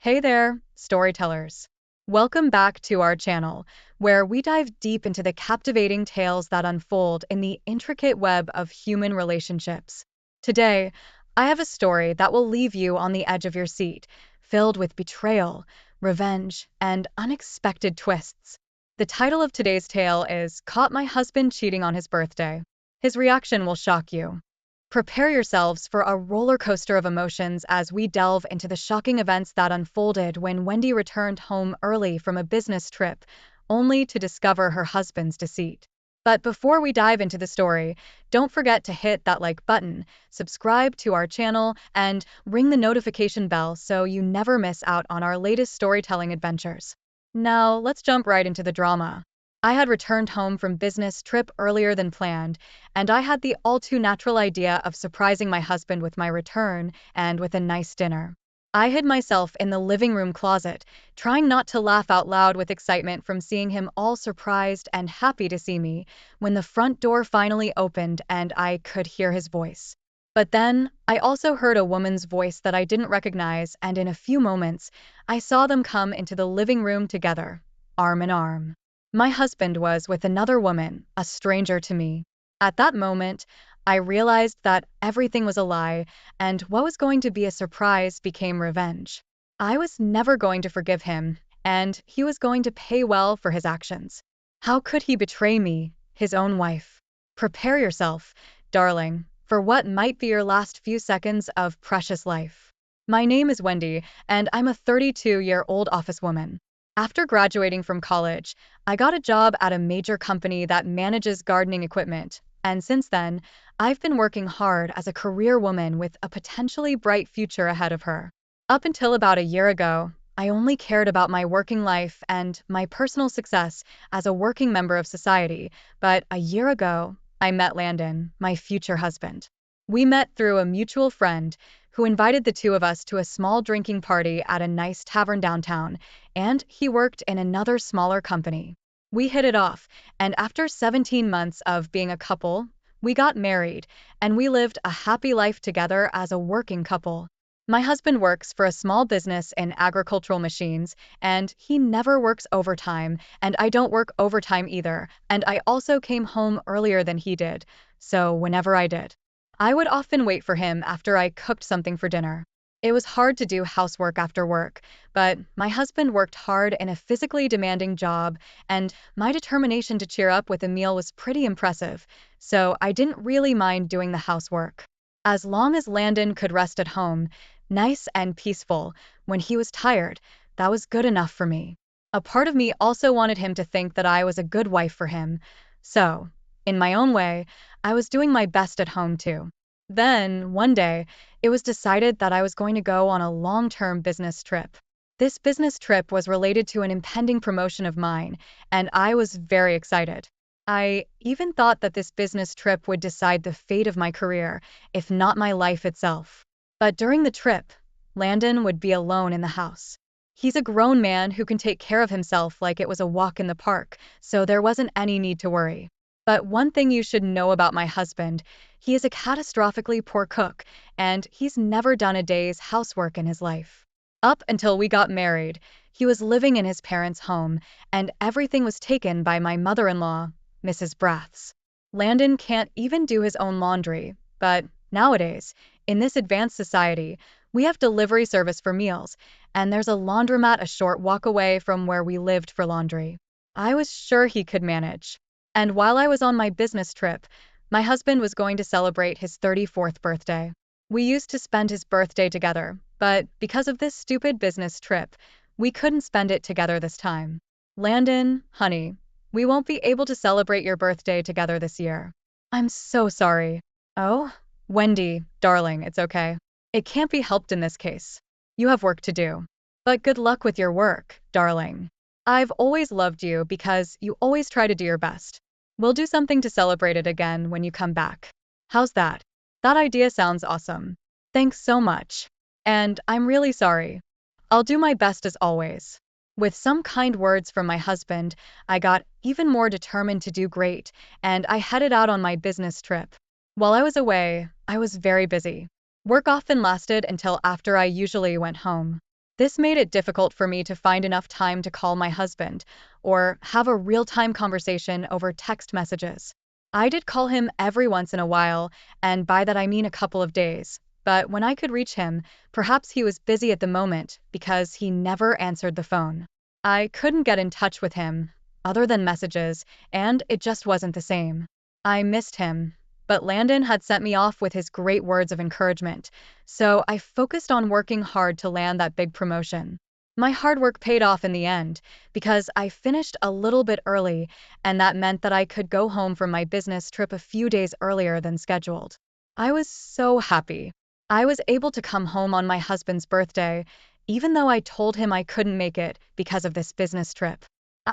Hey there, storytellers. Welcome back to our channel, where we dive deep into the captivating tales that unfold in the intricate web of human relationships. Today, I have a story that will leave you on the edge of your seat, filled with betrayal, revenge, and unexpected twists. The title of today's tale is Caught My Husband Cheating on His Birthday. His reaction will shock you. Prepare yourselves for a roller coaster of emotions as we delve into the shocking events that unfolded when Wendy returned home early from a business trip, only to discover her husband's deceit. But before we dive into the story, don't forget to hit that like button, subscribe to our channel, and ring the notification bell so you never miss out on our latest storytelling adventures. Now, let's jump right into the drama. I had returned home from business trip earlier than planned, and I had the all-too-natural idea of surprising my husband with my return and with a nice dinner. I hid myself in the living room closet, trying not to laugh out loud with excitement from seeing him all surprised and happy to see me, when the front door finally opened and I could hear his voice. But then, I also heard a woman's voice that I didn't recognize, and in a few moments, I saw them come into the living room together, arm in arm. My husband was with another woman, a stranger to me. At that moment, I realized that everything was a lie, and what was going to be a surprise became revenge. I was never going to forgive him, and he was going to pay well for his actions. How could he betray me, his own wife? Prepare yourself, darling, for what might be your last few seconds of precious life. My name is Wendy, and I'm a 32-year-old office woman. After graduating from college, I got a job at a major company that manages gardening equipment, and since then, I've been working hard as a career woman with a potentially bright future ahead of her. Up until about a year ago, I only cared about my working life and my personal success as a working member of society, but a year ago, I met Landon, my future husband. We met through a mutual friend who invited the two of us to a small drinking party at a nice tavern downtown, and he worked in another smaller company. We hit it off, and after 17 months of being a couple, we got married, and we lived a happy life together as a working couple. My husband works for a small business in agricultural machines, and he never works overtime, and I don't work overtime either, and I also came home earlier than he did, so whenever I did, I would often wait for him after I cooked something for dinner. It was hard to do housework after work, but my husband worked hard in a physically demanding job, and my determination to cheer up with a meal was pretty impressive, so I didn't really mind doing the housework. As long as Landon could rest at home, nice and peaceful, when he was tired, that was good enough for me. A part of me also wanted him to think that I was a good wife for him, so, in my own way, I was doing my best at home too. Then, one day, it was decided that I was going to go on a long-term business trip. This business trip was related to an impending promotion of mine, and I was very excited. I even thought that this business trip would decide the fate of my career, if not my life itself. But during the trip, Landon would be alone in the house. He's a grown man who can take care of himself like it was a walk in the park, so there wasn't any need to worry. But one thing you should know about my husband, he is a catastrophically poor cook, and he's never done a day's housework in his life. Up until we got married, he was living in his parents' home, and everything was taken by my mother-in-law, Mrs. Braths. Landon can't even do his own laundry, but nowadays, in this advanced society, we have delivery service for meals, and there's a laundromat a short walk away from where we lived for laundry. I was sure he could manage. And while I was on my business trip, my husband was going to celebrate his 34th birthday. We used to spend his birthday together, but because of this stupid business trip, we couldn't spend it together this time. Landon, honey, we won't be able to celebrate your birthday together this year. I'm so sorry. Oh, Wendy, darling, it's okay. It can't be helped in this case. You have work to do. But good luck with your work, darling. I've always loved you because you always try to do your best. We'll do something to celebrate it again when you come back. How's that? That idea sounds awesome. Thanks so much. And I'm really sorry. I'll do my best as always. With some kind words from my husband, I got even more determined to do great, and I headed out on my business trip. While I was away, I was very busy. Work often lasted until after I usually went home. This made it difficult for me to find enough time to call my husband or have a real-time conversation over text messages. I did call him every once in a while, and by that I mean a couple of days. But when I could reach him, perhaps he was busy at the moment because he never answered the phone. I couldn't get in touch with him, other than messages, and it just wasn't the same. I missed him, but Landon had sent me off with his great words of encouragement, so I focused on working hard to land that big promotion. My hard work paid off in the end because I finished a little bit early, and that meant that I could go home from my business trip a few days earlier than scheduled. I was so happy. I was able to come home on my husband's birthday, even though I told him I couldn't make it because of this business trip.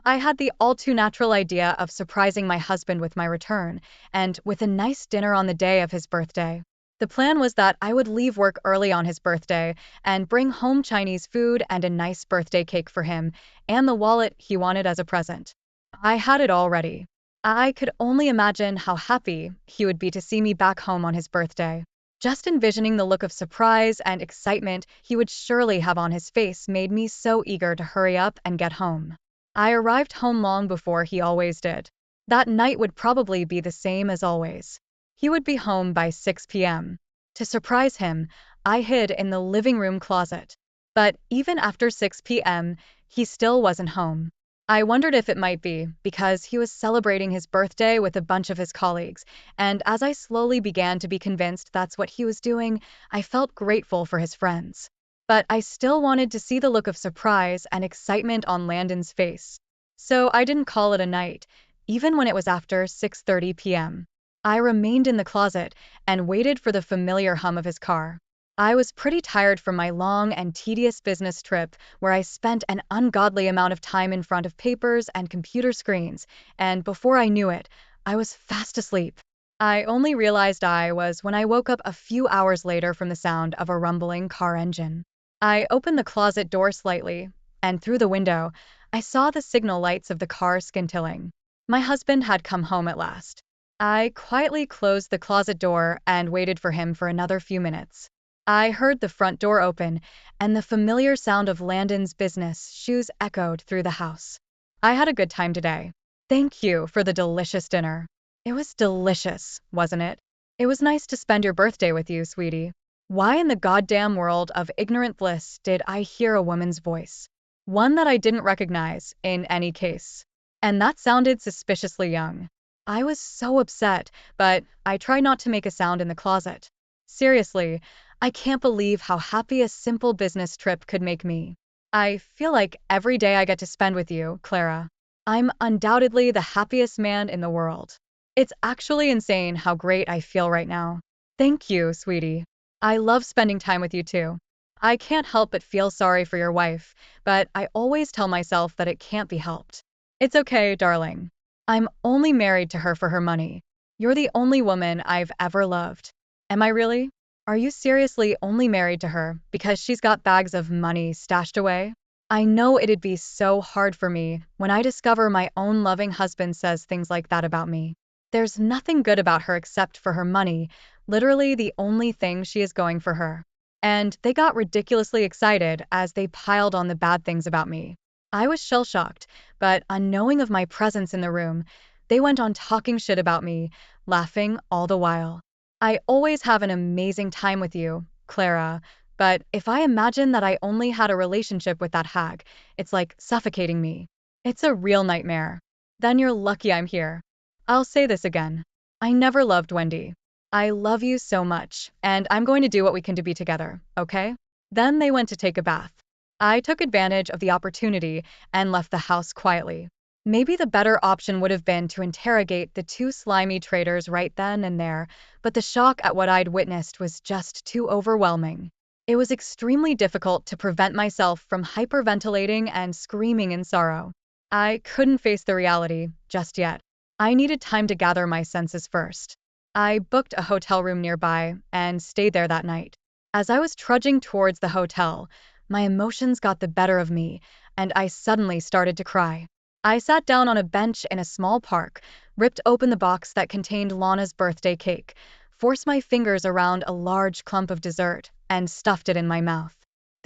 I had the all too natural idea of surprising my husband with my return, and with a nice dinner on the day of his birthday. The plan was that I would leave work early on his birthday and bring home Chinese food and a nice birthday cake for him, and the wallet he wanted as a present. I had it all ready. I could only imagine how happy he would be to see me back home on his birthday. Just envisioning the look of surprise and excitement he would surely have on his face made me so eager to hurry up and get home. I arrived home long before he always did. That night would probably be the same as always. He would be home by 6 p.m. To surprise him, I hid in the living room closet. But even after 6 p.m., he still wasn't home. I wondered if it might be because he was celebrating his birthday with a bunch of his colleagues, and as I slowly began to be convinced that's what he was doing, I felt grateful for his friends. But I still wanted to see the look of surprise and excitement on Landon's face. So I didn't call it a night, even when it was after 6:30 p.m. I remained in the closet and waited for the familiar hum of his car. I was pretty tired from my long and tedious business trip where I spent an ungodly amount of time in front of papers and computer screens, and before I knew it, I was fast asleep. I only realized I was when I woke up a few hours later from the sound of a rumbling car engine. I opened the closet door slightly, and through the window, I saw the signal lights of the car scintillating. My husband had come home at last. I quietly closed the closet door and waited for him for another few minutes. I heard the front door open, and the familiar sound of Landon's business shoes echoed through the house. I had a good time today. Thank you for the delicious dinner. It was delicious, wasn't it? It was nice to spend your birthday with you, sweetie. Why in the goddamn world of ignorant bliss did I hear a woman's voice? One that I didn't recognize, in any case. And that sounded suspiciously young. I was so upset, but I tried not to make a sound in the closet. Seriously, I can't believe how happy a simple business trip could make me. I feel like every day I get to spend with you, Clara. I'm undoubtedly the happiest man in the world. It's actually insane how great I feel right now. Thank you, sweetie. I love spending time with you too. I can't help but feel sorry for your wife, but I always tell myself that it can't be helped. It's okay, darling. I'm only married to her for her money. You're the only woman I've ever loved. Am I really? Are you seriously only married to her because she's got bags of money stashed away? I know it'd be so hard for me when I discover my own loving husband says things like that about me. There's nothing good about her except for her money, literally the only thing she is going for her. And they got ridiculously excited as they piled on the bad things about me. I was shell-shocked, but unknowing of my presence in the room, they went on talking shit about me, laughing all the while. I always have an amazing time with you, Clara, but if I imagine that I only had a relationship with that hag, it's like suffocating me. It's a real nightmare. Then you're lucky I'm here. I'll say this again. I never loved Wendy. I love you so much, and I'm going to do what we can to be together, okay? Then they went to take a bath. I took advantage of the opportunity and left the house quietly. Maybe the better option would have been to interrogate the two slimy traitors right then and there, but the shock at what I'd witnessed was just too overwhelming. It was extremely difficult to prevent myself from hyperventilating and screaming in sorrow. I couldn't face the reality just yet. I needed time to gather my senses first. I booked a hotel room nearby and stayed there that night. As I was trudging towards the hotel, my emotions got the better of me, and I suddenly started to cry. I sat down on a bench in a small park, ripped open the box that contained Lana's birthday cake, forced my fingers around a large clump of dessert, and stuffed it in my mouth.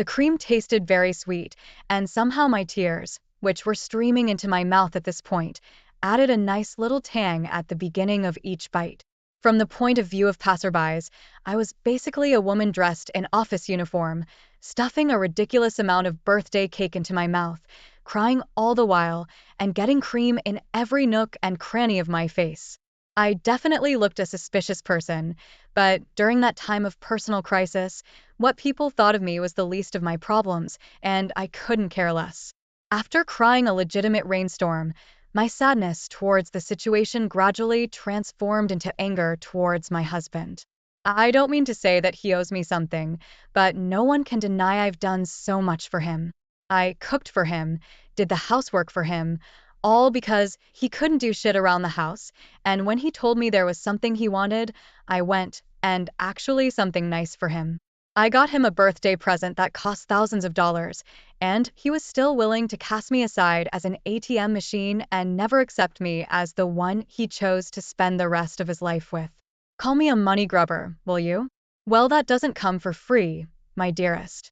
The cream tasted very sweet, and somehow my tears, which were streaming into my mouth at this point, added a nice little tang at the beginning of each bite. From the point of view of passerbys, I was basically a woman dressed in office uniform, stuffing a ridiculous amount of birthday cake into my mouth, crying all the while, and getting cream in every nook and cranny of my face. I definitely looked a suspicious person, but during that time of personal crisis, what people thought of me was the least of my problems, and I couldn't care less. After crying a legitimate rainstorm, my sadness towards the situation gradually transformed into anger towards my husband. I don't mean to say that he owes me something, but no one can deny I've done so much for him. I cooked for him, did the housework for him, all because he couldn't do shit around the house, and when he told me there was something he wanted, I went, and actually something nice for him. I got him a birthday present that cost thousands of dollars, and he was still willing to cast me aside as an ATM machine and never accept me as the one he chose to spend the rest of his life with. Call me a money grubber, will you? Well, that doesn't come for free, my dearest.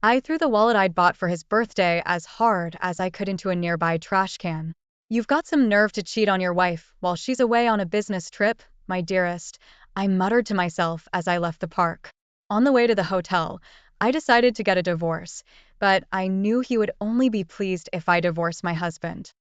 I threw the wallet I'd bought for his birthday as hard as I could into a nearby trash can. You've got some nerve to cheat on your wife while she's away on a business trip, my dearest, I muttered to myself as I left the park. On the way to the hotel, I decided to get a divorce, but I knew he would only be pleased if I divorced my husband.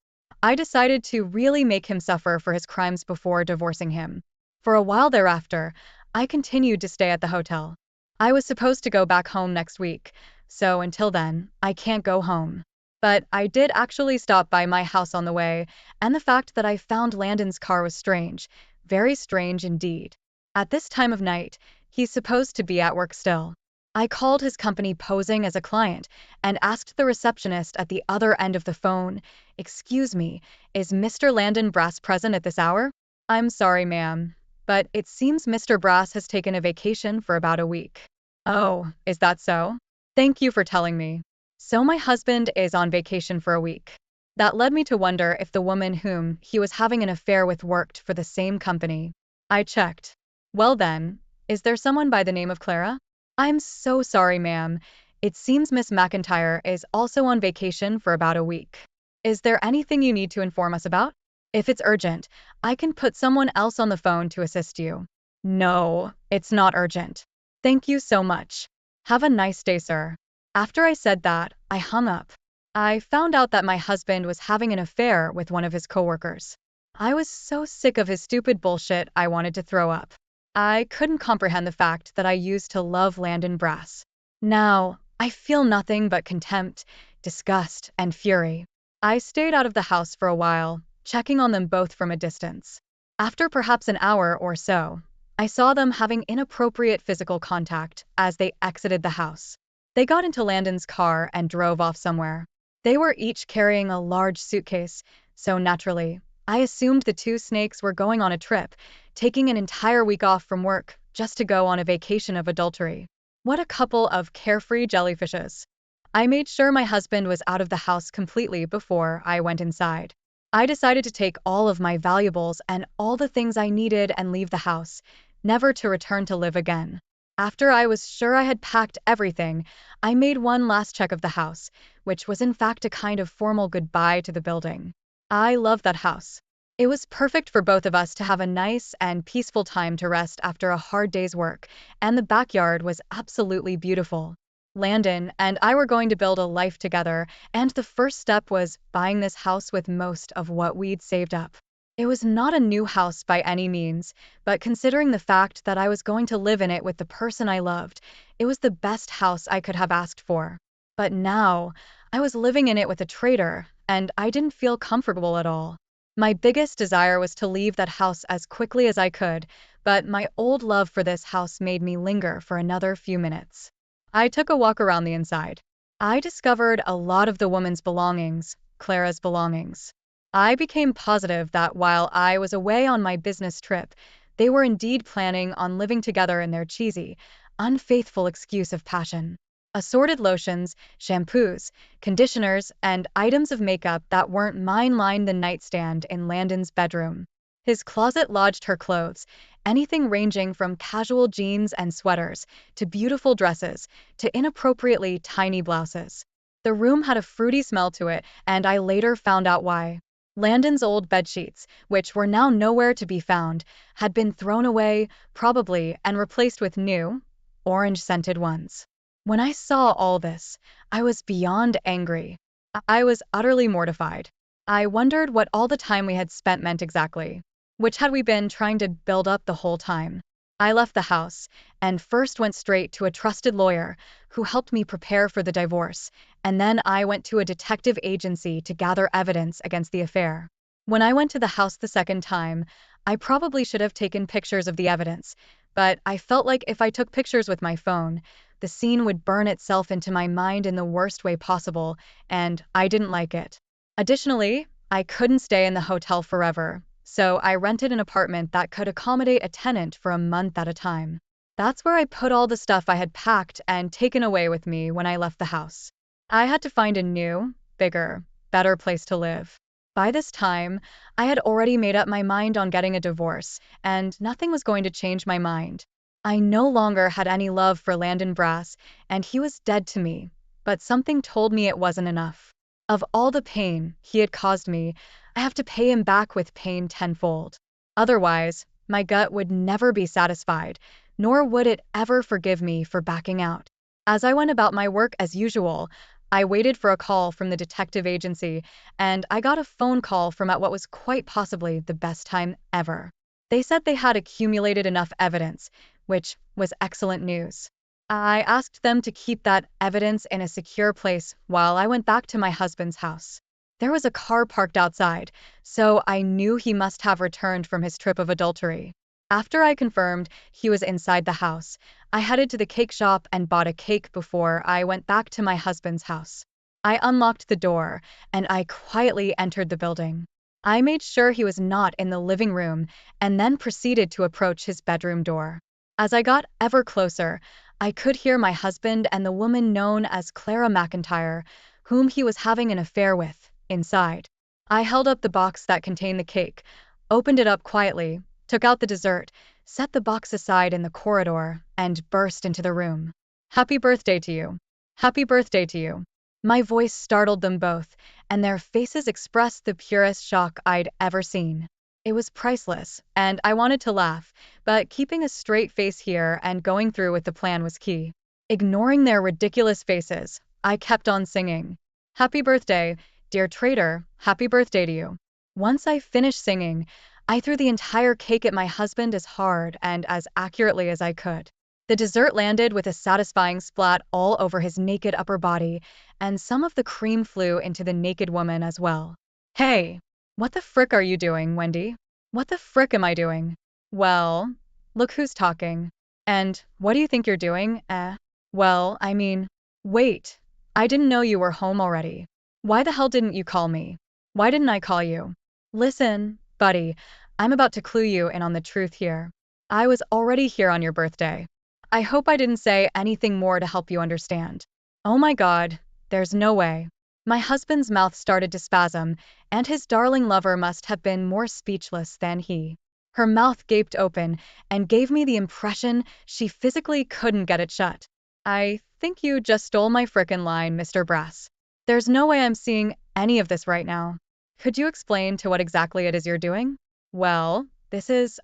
I decided to really make him suffer for his crimes before divorcing him. For a while thereafter, I continued to stay at the hotel. I was supposed to go back home next week, so until then, I can't go home. But I did actually stop by my house on the way, and the fact that I found Landon's car was strange, very strange indeed. At this time of night, he's supposed to be at work still. I called his company posing as a client and asked the receptionist at the other end of the phone, "Excuse me, is Mr. Landon Brass present at this hour?" "I'm sorry, ma'am, but it seems Mr. Brass has taken a vacation for about a week." "Oh, is that so? Thank you for telling me." So my husband is on vacation for a week. That led me to wonder if the woman whom he was having an affair with worked for the same company. I checked. Well then, is there someone by the name of Clara? "I'm so sorry, ma'am. It seems Miss McIntyre is also on vacation for about a week. Is there anything you need to inform us about? If it's urgent, I can put someone else on the phone to assist you." "No, it's not urgent. Thank you so much. Have a nice day, sir." After I said that, I hung up. I found out that my husband was having an affair with one of his coworkers. I was so sick of his stupid bullshit I wanted to throw up. I couldn't comprehend the fact that I used to love Landon Brass. Now, I feel nothing but contempt, disgust, and fury. I stayed out of the house for a while, checking on them both from a distance. After perhaps an hour or so, I saw them having inappropriate physical contact as they exited the house. They got into Landon's car and drove off somewhere. They were each carrying a large suitcase, so naturally, I assumed the two snakes were going on a trip, taking an entire week off from work just to go on a vacation of adultery. What a couple of carefree jellyfishes. I made sure my husband was out of the house completely before I went inside. I decided to take all of my valuables and all the things I needed and leave the house, never to return to live again. After I was sure I had packed everything, I made one last check of the house, which was in fact a kind of formal goodbye to the building. I loved that house. It was perfect for both of us to have a nice and peaceful time to rest after a hard day's work, and the backyard was absolutely beautiful. Landon and I were going to build a life together, and the first step was buying this house with most of what we'd saved up. It was not a new house by any means, but considering the fact that I was going to live in it with the person I loved, it was the best house I could have asked for. But now, I was living in it with a traitor, and I didn't feel comfortable at all. My biggest desire was to leave that house as quickly as I could, but my old love for this house made me linger for another few minutes. I took a walk around the inside. I discovered a lot of the woman's belongings, Clara's belongings. I became positive that while I was away on my business trip, they were indeed planning on living together in their cheesy, unfaithful excuse of passion. Assorted lotions, shampoos, conditioners, and items of makeup that weren't mine lined the nightstand in Landon's bedroom. His closet lodged her clothes, Anything ranging from casual jeans and sweaters to beautiful dresses to inappropriately tiny blouses. The room had a fruity smell to it, and I later found out why. Landon's old bedsheets, which were now nowhere to be found, had been thrown away, probably, and replaced with new, orange-scented ones. When I saw all this, I was beyond angry. I was utterly mortified. I wondered what all the time we had spent meant exactly. Which had we been trying to build up the whole time? I left the house, and first went straight to a trusted lawyer who helped me prepare for the divorce, and then I went to a detective agency to gather evidence against the affair. When I went to the house the second time, I probably should have taken pictures of the evidence, but I felt like if I took pictures with my phone, the scene would burn itself into my mind in the worst way possible, and I didn't like it. Additionally, I couldn't stay in the hotel forever, so I rented an apartment that could accommodate a tenant for a month at a time. That's where I put all the stuff I had packed and taken away with me when I left the house. I had to find a new, bigger, better place to live. By this time, I had already made up my mind on getting a divorce, and nothing was going to change my mind. I no longer had any love for Landon Brass, and he was dead to me, but something told me it wasn't enough. Of all the pain he had caused me, I have to pay him back with pain tenfold. Otherwise, my gut would never be satisfied, nor would it ever forgive me for backing out. As I went about my work as usual, I waited for a call from the detective agency, and I got a phone call from at what was quite possibly the best time ever. They said they had accumulated enough evidence, which was excellent news. I asked them to keep that evidence in a secure place while I went back to my husband's house. There was a car parked outside, so I knew he must have returned from his trip of adultery. After I confirmed he was inside the house, I headed to the cake shop and bought a cake before I went back to my husband's house. I unlocked the door, and I quietly entered the building. I made sure he was not in the living room, and then proceeded to approach his bedroom door. As I got ever closer, I could hear my husband and the woman known as Clara McIntyre, whom he was having an affair with, inside. I held up the box that contained the cake, opened it up quietly, took out the dessert, set the box aside in the corridor, and burst into the room. Happy birthday to you. Happy birthday to you. My voice startled them both, and their faces expressed the purest shock I'd ever seen. It was priceless, and I wanted to laugh, but keeping a straight face here and going through with the plan was key. Ignoring their ridiculous faces, I kept on singing. Happy birthday, dear traitor, happy birthday to you. Once I finished singing, I threw the entire cake at my husband as hard and as accurately as I could. The dessert landed with a satisfying splat all over his naked upper body, and some of the cream flew into the naked woman as well. Hey, what the frick are you doing, Wendy? What the frick am I doing? Well, look who's talking. And what do you think you're doing, eh? Well, I mean, wait. I didn't know you were home already. Why the hell didn't you call me? Why didn't I call you? Listen, buddy, I'm about to clue you in on the truth here. I was already here on your birthday. I hope I didn't say anything more to help you understand. Oh my God, there's no way. My husband's mouth started to spasm, and his darling lover must have been more speechless than he. Her mouth gaped open and gave me the impression she physically couldn't get it shut. I think you just stole my frickin' line, Mr. Brass. There's no way I'm seeing any of this right now. Could you explain to what exactly it is you're doing? Well, this is,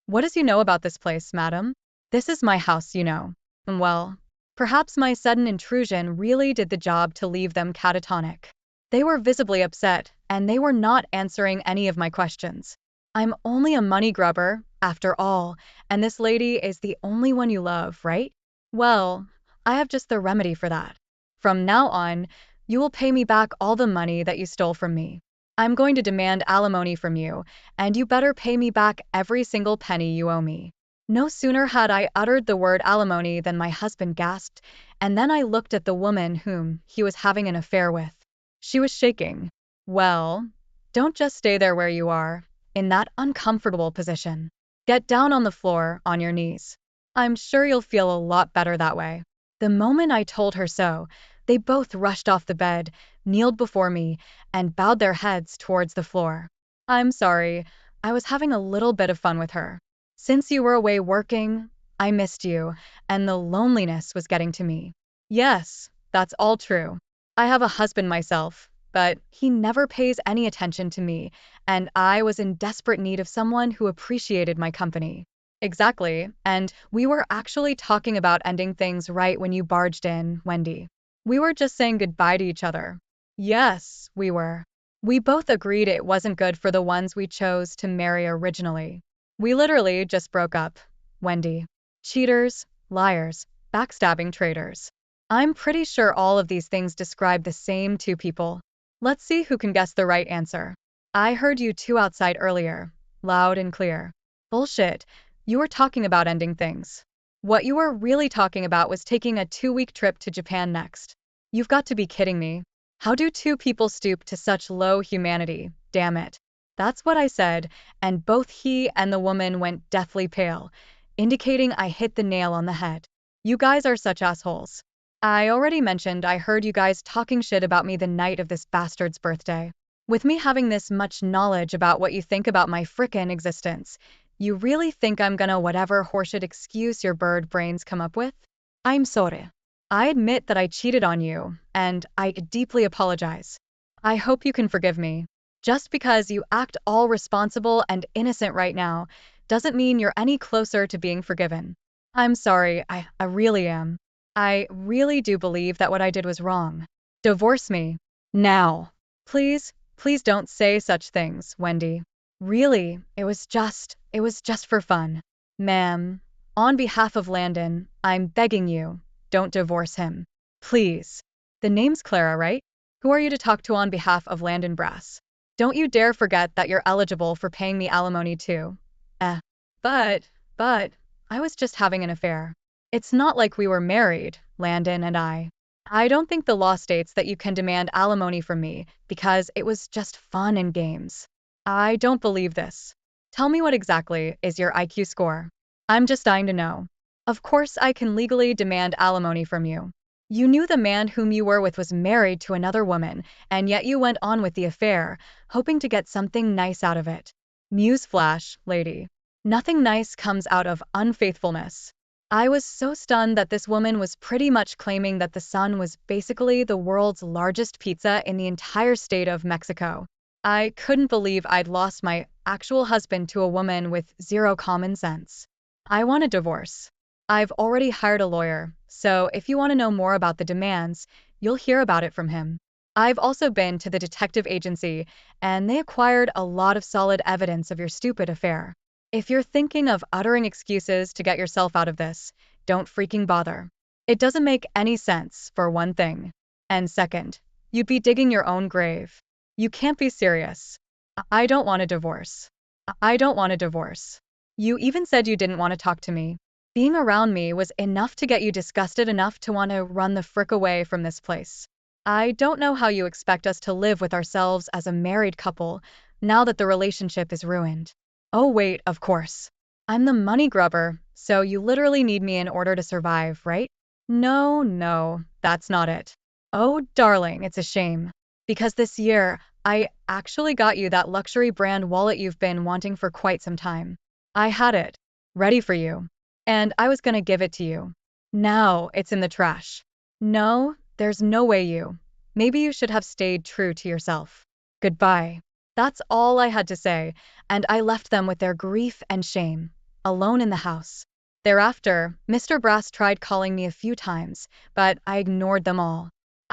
what does you know about this place, madam? This is my house, you know. Well, perhaps my sudden intrusion really did the job to leave them catatonic. They were visibly upset, and they were not answering any of my questions. I'm only a money grubber, after all, and this lady is the only one you love, right? Well, I have just the remedy for that. From now on, you will pay me back all the money that you stole from me. I'm going to demand alimony from you, and you better pay me back every single penny you owe me. No sooner had I uttered the word alimony than my husband gasped, and then I looked at the woman whom he was having an affair with. She was shaking. Well, don't just stay there where you are, in that uncomfortable position. Get down on the floor, on your knees. I'm sure you'll feel a lot better that way. The moment I told her so, they both rushed off the bed, kneeled before me, and bowed their heads towards the floor. I'm sorry, I was having a little bit of fun with her. Since you were away working, I missed you, and the loneliness was getting to me. Yes, that's all true. I have a husband myself, but he never pays any attention to me, and I was in desperate need of someone who appreciated my company. Exactly, and we were actually talking about ending things right when you barged in, Wendy. We were just saying goodbye to each other. Yes, we were. We both agreed it wasn't good for the ones we chose to marry originally. We literally just broke up, Wendy. Cheaters, liars, backstabbing traitors. I'm pretty sure all of these things describe the same two people. Let's see who can guess the right answer. I heard you two outside earlier, loud and clear. Bullshit. You were talking about ending things. What you were really talking about was taking a 2-week trip to Japan next. You've got to be kidding me. How do two people stoop to such low humanity? Damn it. That's what I said, and both he and the woman went deathly pale, indicating I hit the nail on the head. You guys are such assholes. I already mentioned I heard you guys talking shit about me the night of this bastard's birthday. With me having this much knowledge about what you think about my frickin' existence, you really think I'm gonna whatever horseshit excuse your bird brains come up with? I'm sorry. I admit that I cheated on you, and I deeply apologize. I hope you can forgive me. Just because you act all responsible and innocent right now doesn't mean you're any closer to being forgiven. I'm sorry, I really am. I really do believe that what I did was wrong. Divorce me. Now. Please don't say such things, Wendy. Really, it was just for fun. Ma'am, on behalf of Landon, I'm begging you, don't divorce him. Please. The name's Clara, right? Who are you to talk to on behalf of Landon Brass? Don't you dare forget that you're eligible for paying me alimony too. Eh. But, I was just having an affair. It's not like we were married, Landon and I. I don't think the law states that you can demand alimony from me because it was just fun and games. I don't believe this. Tell me what exactly is your IQ score. I'm just dying to know. Of course I can legally demand alimony from you. You knew the man whom you were with was married to another woman, and yet you went on with the affair, hoping to get something nice out of it. Newsflash, lady. Nothing nice comes out of unfaithfulness. I was so stunned that this woman was pretty much claiming that the sun was basically the world's largest pizza in the entire state of Mexico. I couldn't believe I'd lost my actual husband to a woman with zero common sense. I want a divorce. I've already hired a lawyer, so if you want to know more about the demands, you'll hear about it from him. I've also been to the detective agency, and they acquired a lot of solid evidence of your stupid affair. If you're thinking of uttering excuses to get yourself out of this, don't freaking bother. It doesn't make any sense, for one thing. And second, you'd be digging your own grave. You can't be serious. I don't want a divorce. I don't want a divorce. You even said you didn't want to talk to me. Being around me was enough to get you disgusted enough to want to run the frick away from this place. I don't know how you expect us to live with ourselves as a married couple now that the relationship is ruined. Oh wait, of course. I'm the money grubber, so you literally need me in order to survive, right? No, that's not it. Oh, darling, it's a shame. Because this year, I actually got you that luxury brand wallet you've been wanting for quite some time. I had it, ready for you. And I was gonna give it to you. Now it's in the trash. No, there's no way you. Maybe you should have stayed true to yourself. Goodbye. That's all I had to say, and I left them with their grief and shame, alone in the house. Thereafter, Mr. Brass tried calling me a few times, but I ignored them all.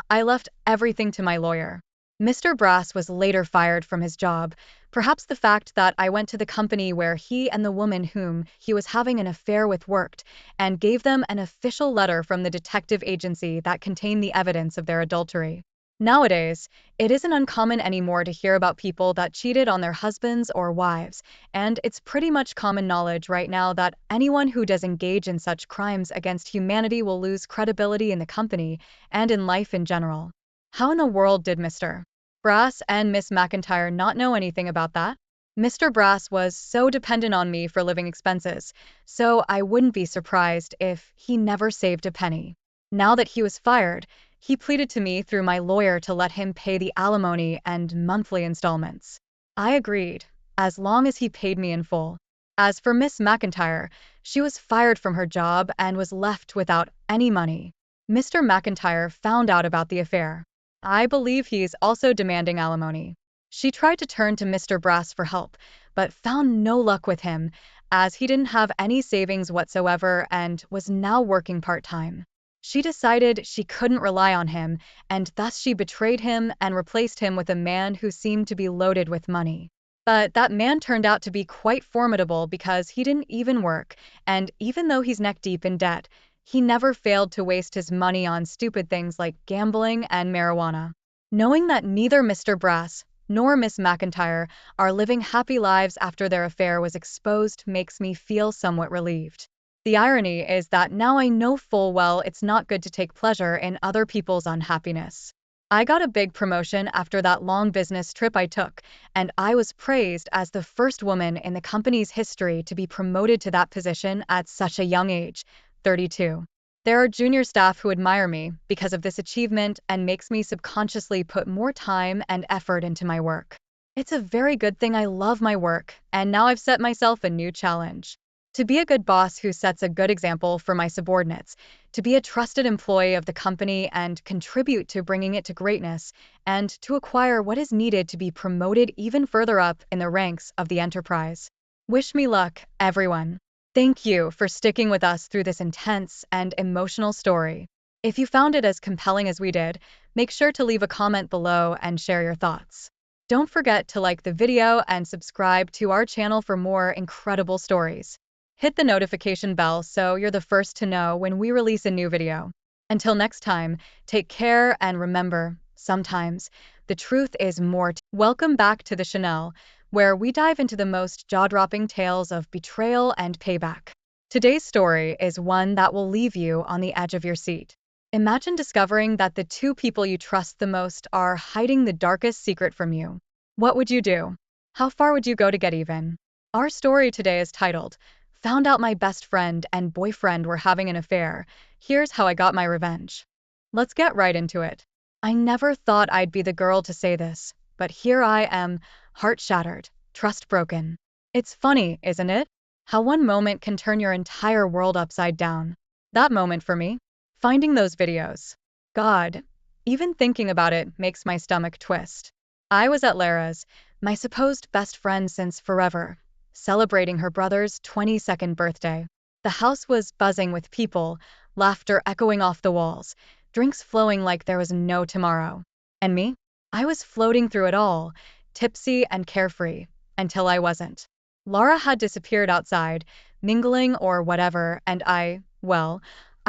I left everything to my lawyer. Mr. Brass was later fired from his job. Perhaps the fact that I went to the company where he and the woman whom he was having an affair with worked, and gave them an official letter from the detective agency that contained the evidence of their adultery. Nowadays, it isn't uncommon anymore to hear about people that cheated on their husbands or wives, and it's pretty much common knowledge right now that anyone who does engage in such crimes against humanity will lose credibility in the company and in life in general. How in the world did Mr. Brass and Miss McIntyre not know anything about that? Mr. Brass was so dependent on me for living expenses, so I wouldn't be surprised if he never saved a penny. Now that he was fired, he pleaded to me through my lawyer to let him pay the alimony and monthly installments. I agreed, as long as he paid me in full. As for Miss McIntyre, she was fired from her job and was left without any money. Mr. McIntyre found out about the affair. I believe he's also demanding alimony. She tried to turn to Mr. Brass for help, but found no luck with him, as he didn't have any savings whatsoever and was now working part-time. She decided she couldn't rely on him, and thus she betrayed him and replaced him with a man who seemed to be loaded with money. But that man turned out to be quite formidable because he didn't even work, and even though he's neck-deep in debt, he never failed to waste his money on stupid things like gambling and marijuana. Knowing that neither Mr. Brass nor Miss McIntyre are living happy lives after their affair was exposed makes me feel somewhat relieved. The irony is that now I know full well it's not good to take pleasure in other people's unhappiness. I got a big promotion after that long business trip I took, and I was praised as the first woman in the company's history to be promoted to that position at such a young age, 32. There are junior staff who admire me because of this achievement and makes me subconsciously put more time and effort into my work. It's a very good thing I love my work, and now I've set myself a new challenge. To be a good boss who sets a good example for my subordinates, to be a trusted employee of the company and contribute to bringing it to greatness, and to acquire what is needed to be promoted even further up in the ranks of the enterprise. Wish me luck, everyone. Thank you for sticking with us through this intense and emotional story. If you found it as compelling as we did, make sure to leave a comment below and share your thoughts. Don't forget to like the video and subscribe to our channel for more incredible stories. Hit the notification bell so you're the first to know when we release a new video. Until next time, take care and remember, sometimes the truth is more. Welcome back to the Chanel, where we dive into the most jaw-dropping tales of betrayal and payback. Today's story is one that will leave you on the edge of your seat. Imagine discovering that the two people you trust the most are hiding the darkest secret from you. What would you do? How far would you go to get even? Our story today is titled, "Found Out My Best Friend and Boyfriend Were Having an Affair. Here's How I Got My Revenge." Let's get right into it. I never thought I'd be the girl to say this, but here I am, heart shattered, trust broken. It's funny, isn't it? How one moment can turn your entire world upside down. That moment for me? Finding those videos. God, even thinking about it makes my stomach twist. I was at Lara's, my supposed best friend since forever, celebrating her brother's 22nd birthday. The house was buzzing with people, laughter echoing off the walls, drinks flowing like there was no tomorrow. And me? I was floating through it all, tipsy and carefree, until I wasn't. Laura had disappeared outside, mingling or whatever, and I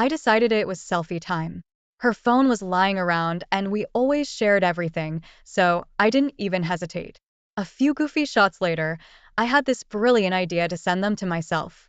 decided it was selfie time. Her phone was lying around and we always shared everything, so I didn't even hesitate. A few goofy shots later, I had this brilliant idea to send them to myself,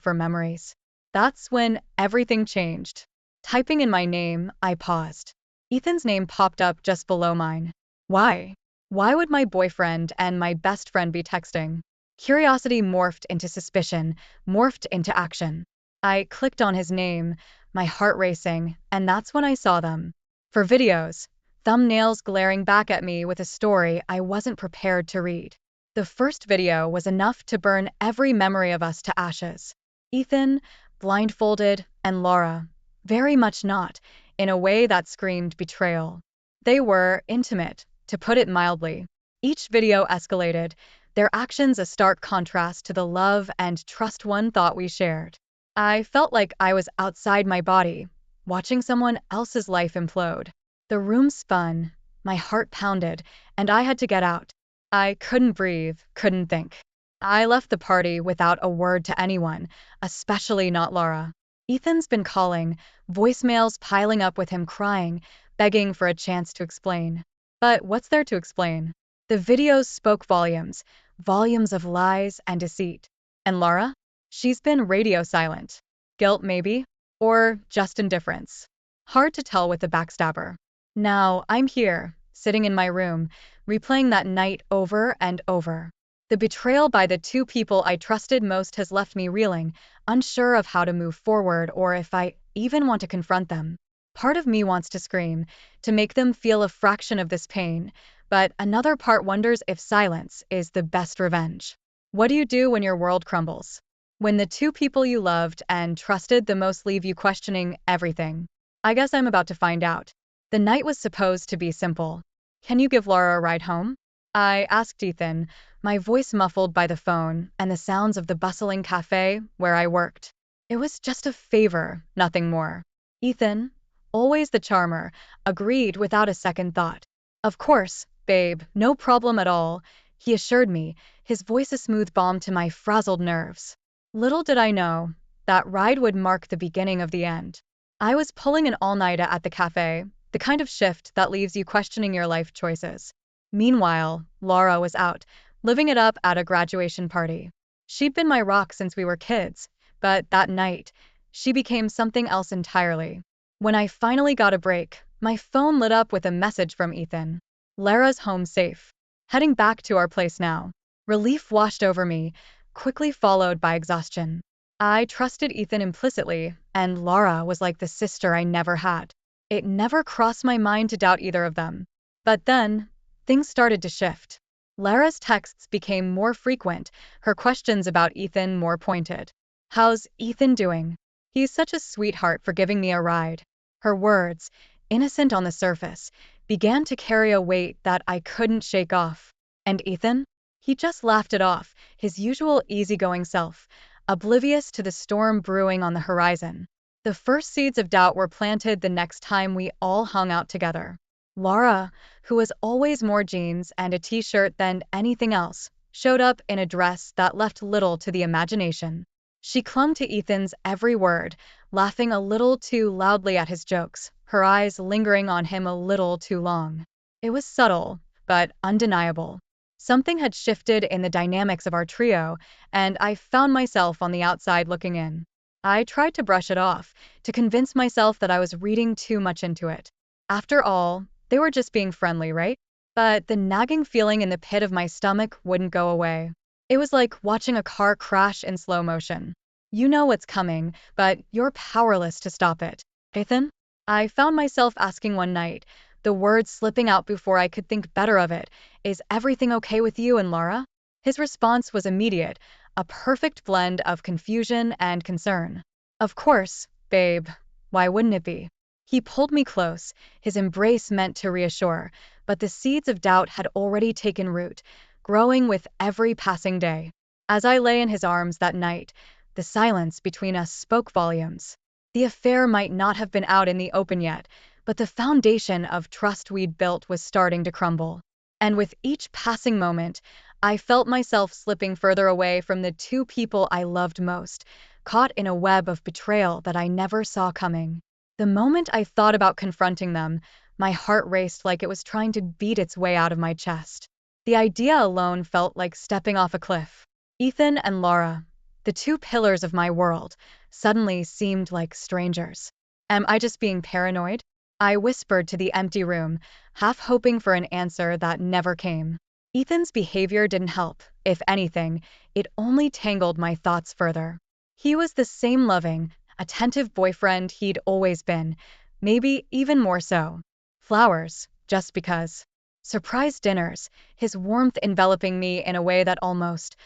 for memories. That's when everything changed. Typing in my name, I paused. Ethan's name popped up just below mine. Why? Why would my boyfriend and my best friend be texting? Curiosity morphed into suspicion, morphed into action. I clicked on his name, my heart racing, and that's when I saw them. For videos, thumbnails glaring back at me with a story I wasn't prepared to read. The first video was enough to burn every memory of us to ashes. Ethan, blindfolded, and Laura, very much not, in a way that screamed betrayal. They were intimate, to put it mildly. Each video escalated, their actions a stark contrast to the love and trust one thought we shared. I felt like I was outside my body, watching someone else's life implode. The room spun, my heart pounded, and I had to get out. I couldn't breathe, couldn't think. I left the party without a word to anyone, especially not Laura. Ethan's been calling, voicemails piling up with him crying, begging for a chance to explain. But what's there to explain? The videos spoke volumes, volumes of lies and deceit. And Laura? She's been radio silent. Guilt, maybe? Or just indifference? Hard to tell with the backstabber. Now, I'm here, sitting in my room, replaying that night over and over. The betrayal by the two people I trusted most has left me reeling, unsure of how to move forward or if I even want to confront them. Part of me wants to scream, to make them feel a fraction of this pain, but another part wonders if silence is the best revenge. What do you do when your world crumbles? When the two people you loved and trusted the most leave you questioning everything? I guess I'm about to find out. The night was supposed to be simple. Can you give Laura a ride home? I asked Ethan, my voice muffled by the phone and the sounds of the bustling cafe where I worked. It was just a favor, nothing more. Ethan, always the charmer, agreed without a second thought. Of course, babe, no problem at all, he assured me, his voice a smooth balm to my frazzled nerves. Little did I know, that ride would mark the beginning of the end. I was pulling an all-nighter at the cafe, the kind of shift that leaves you questioning your life choices. Meanwhile, Laura was out, living it up at a graduation party. She'd been my rock since we were kids, but that night, she became something else entirely. When I finally got a break, my phone lit up with a message from Ethan. Lara's home safe. Heading back to our place now. Relief washed over me, quickly followed by exhaustion. I trusted Ethan implicitly, and Laura was like the sister I never had. It never crossed my mind to doubt either of them. But then, things started to shift. Lara's texts became more frequent, her questions about Ethan more pointed. How's Ethan doing? He's such a sweetheart for giving me a ride. Her words, innocent on the surface, began to carry a weight that I couldn't shake off. And Ethan? He just laughed it off, his usual easygoing self, oblivious to the storm brewing on the horizon. The first seeds of doubt were planted the next time we all hung out together. Laura, who was always more jeans and a t-shirt than anything else, showed up in a dress that left little to the imagination. She clung to Ethan's every word, laughing a little too loudly at his jokes, her eyes lingering on him a little too long. It was subtle, but undeniable. Something had shifted in the dynamics of our trio, and I found myself on the outside looking in. I tried to brush it off, to convince myself that I was reading too much into it. After all, they were just being friendly, right? But the nagging feeling in the pit of my stomach wouldn't go away. It was like watching a car crash in slow motion. You know what's coming, but you're powerless to stop it. Ethan? I found myself asking one night, the words slipping out before I could think better of it, is everything okay with you and Laura? His response was immediate, a perfect blend of confusion and concern. Of course, babe. Why wouldn't it be? He pulled me close, his embrace meant to reassure, but the seeds of doubt had already taken root, growing with every passing day. As I lay in his arms that night, the silence between us spoke volumes. The affair might not have been out in the open yet, but the foundation of trust we'd built was starting to crumble. And with each passing moment, I felt myself slipping further away from the two people I loved most, caught in a web of betrayal that I never saw coming. The moment I thought about confronting them, my heart raced like it was trying to beat its way out of my chest. The idea alone felt like stepping off a cliff. Ethan and Laura, the two pillars of my world, suddenly seemed like strangers. Am I just being paranoid? I whispered to the empty room, half hoping for an answer that never came. Ethan's behavior didn't help. If anything, it only tangled my thoughts further. He was the same loving, attentive boyfriend he'd always been, maybe even more so. Flowers, just because. Surprise dinners, his warmth enveloping me in a way that almost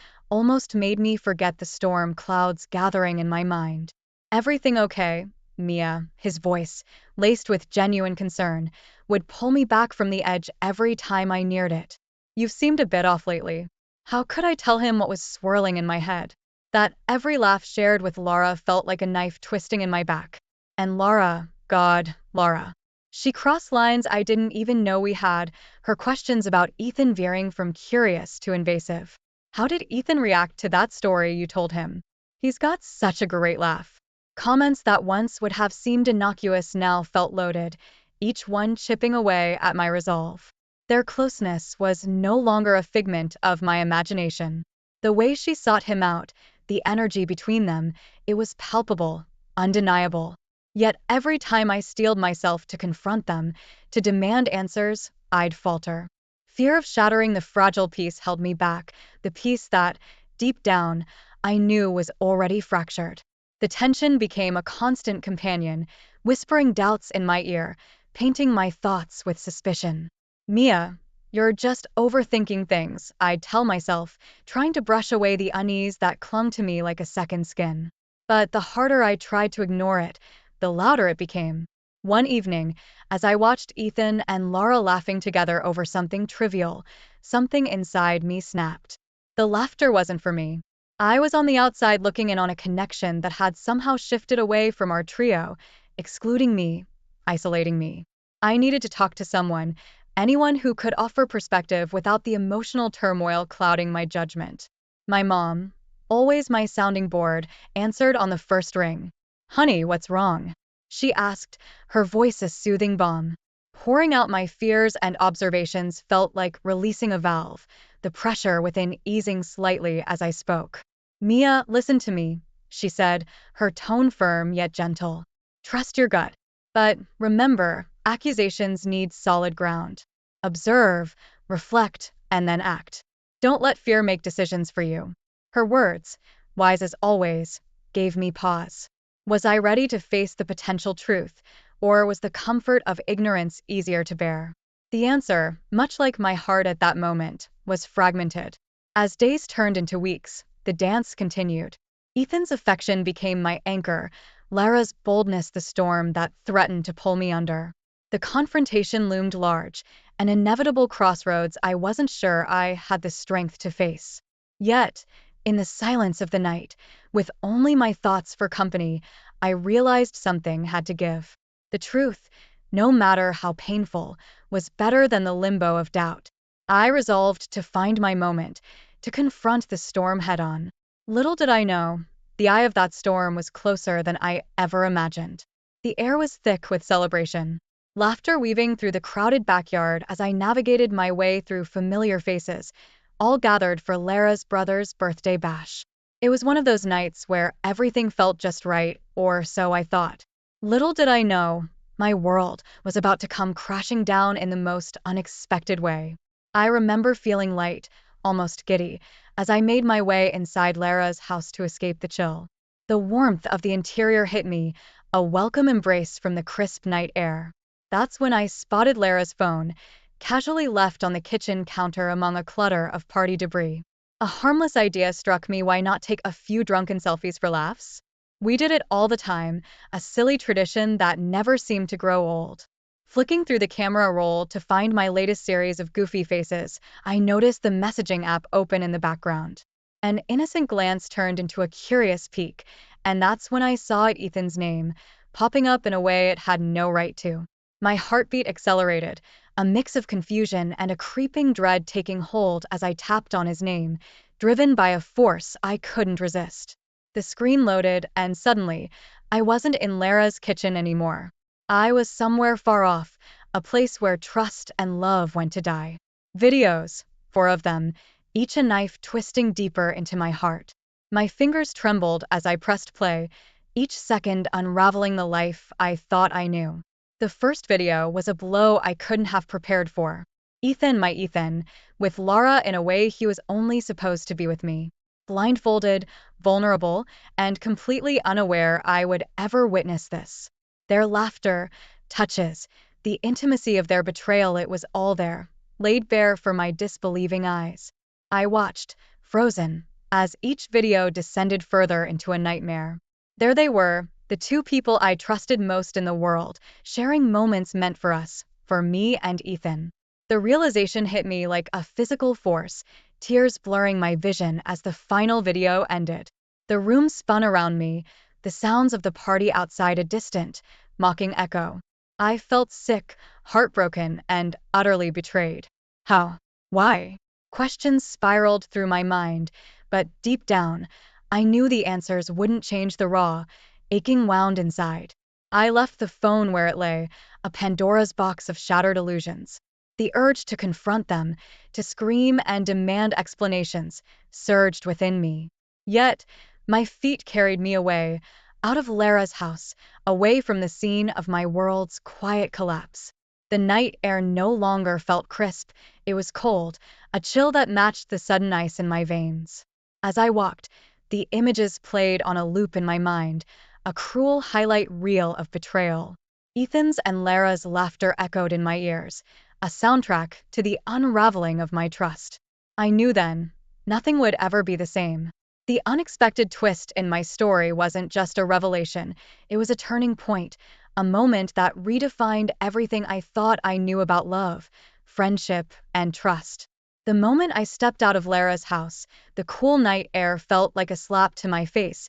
made me forget the storm clouds gathering in my mind. Everything okay, Mia, his voice, laced with genuine concern, would pull me back from the edge every time I neared it. You've seemed a bit off lately. How could I tell him what was swirling in my head? That every laugh shared with Laura felt like a knife twisting in my back. And Laura, God, Laura. She crossed lines I didn't even know we had, her questions about Ethan veering from curious to invasive. How did Ethan react to that story you told him? He's got such a great laugh. Comments that once would have seemed innocuous now felt loaded, each one chipping away at my resolve. Their closeness was no longer a figment of my imagination. The way she sought him out, the energy between them, it was palpable, undeniable. Yet every time I steeled myself to confront them, to demand answers, I'd falter. Fear of shattering the fragile peace held me back, the peace that, deep down, I knew was already fractured. The tension became a constant companion, whispering doubts in my ear, painting my thoughts with suspicion. Mia, You're just overthinking things, I'd tell myself, trying to brush away the unease that clung to me like a second skin. But the harder I tried to ignore it, the louder it became. One evening, as I watched Ethan and Laura laughing together over something trivial, something inside me snapped. The laughter wasn't for me. I was on the outside looking in on a connection that had somehow shifted away from our trio, excluding me, isolating me. I needed to talk to someone, anyone who could offer perspective without the emotional turmoil clouding my judgment. My mom, always my sounding board, answered on the first ring. "Honey, what's wrong?" she asked, her voice a soothing balm. Pouring out my fears and observations felt like releasing a valve, the pressure within easing slightly as I spoke. "Mia, listen to me," she said, her tone firm yet gentle. "Trust your gut. But remember, accusations need solid ground. Observe, reflect, and then act. Don't let fear make decisions for you." Her words, wise as always, gave me pause. Was I ready to face the potential truth, or was the comfort of ignorance easier to bear? The answer, much like my heart at that moment, was fragmented. As days turned into weeks, the dance continued. Ethan's affection became my anchor, Lara's boldness the storm that threatened to pull me under. The confrontation loomed large, an inevitable crossroads I wasn't sure I had the strength to face. Yet, in the silence of the night, with only my thoughts for company, I realized something had to give. The truth, no matter how painful, was better than the limbo of doubt. I resolved to find my moment, to confront the storm head-on. Little did I know, the eye of that storm was closer than I ever imagined. The air was thick with celebration, laughter weaving through the crowded backyard as I navigated my way through familiar faces, all gathered for Lara's brother's birthday bash. It was one of those nights where everything felt just right, or so I thought. Little did I know, my world was about to come crashing down in the most unexpected way. I remember feeling light, almost giddy, as I made my way inside Lara's house to escape the chill. The warmth of the interior hit me, a welcome embrace from the crisp night air. That's when I spotted Lara's phone, casually left on the kitchen counter among a clutter of party debris. A harmless idea struck me: why not take a few drunken selfies for laughs? We did it all the time, a silly tradition that never seemed to grow old. Flicking through the camera roll to find my latest series of goofy faces, I noticed the messaging app open in the background. An innocent glance turned into a curious peek, and that's when I saw Ethan's name, popping up in a way it had no right to. My heartbeat accelerated, a mix of confusion and a creeping dread taking hold as I tapped on his name, driven by a force I couldn't resist. The screen loaded, and suddenly, I wasn't in Lara's kitchen anymore. I was somewhere far off, a place where trust and love went to die. Videos, 4 of them, each a knife twisting deeper into my heart. My fingers trembled as I pressed play, each second unraveling the life I thought I knew. The first video was a blow I couldn't have prepared for. Ethan, my Ethan, with Lara in a way he was only supposed to be with me. Blindfolded, vulnerable, and completely unaware I would ever witness this. Their laughter, touches, the intimacy of their betrayal, it was all there, laid bare for my disbelieving eyes. I watched, frozen, as each video descended further into a nightmare. There they were, the two people I trusted most in the world, sharing moments meant for us, for me and Ethan. The realization hit me like a physical force, tears blurring my vision as the final video ended. The room spun around me, the sounds of the party outside a distant, mocking echo. I felt sick, heartbroken, and utterly betrayed. How? Why? Questions spiraled through my mind, but deep down, I knew the answers wouldn't change the raw, aching wound inside. I left the phone where it lay, a Pandora's box of shattered illusions. The urge to confront them, to scream and demand explanations, surged within me. Yet, my feet carried me away, out of Lara's house, away from the scene of my world's quiet collapse. The night air no longer felt crisp, it was cold, a chill that matched the sudden ice in my veins. As I walked, the images played on a loop in my mind, a cruel highlight reel of betrayal. Ethan's and Lara's laughter echoed in my ears, a soundtrack to the unraveling of my trust. I knew then, nothing would ever be the same. The unexpected twist in my story wasn't just a revelation, it was a turning point, a moment that redefined everything I thought I knew about love, friendship, and trust. The moment I stepped out of Lara's house, the cool night air felt like a slap to my face,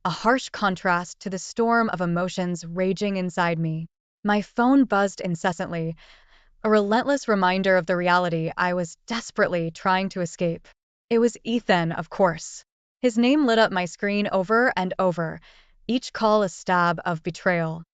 a harsh contrast to the storm of emotions raging inside me. My phone buzzed incessantly, a relentless reminder of the reality I was desperately trying to escape. It was Ethan, of course. His name lit up my screen over and over, each call a stab of betrayal.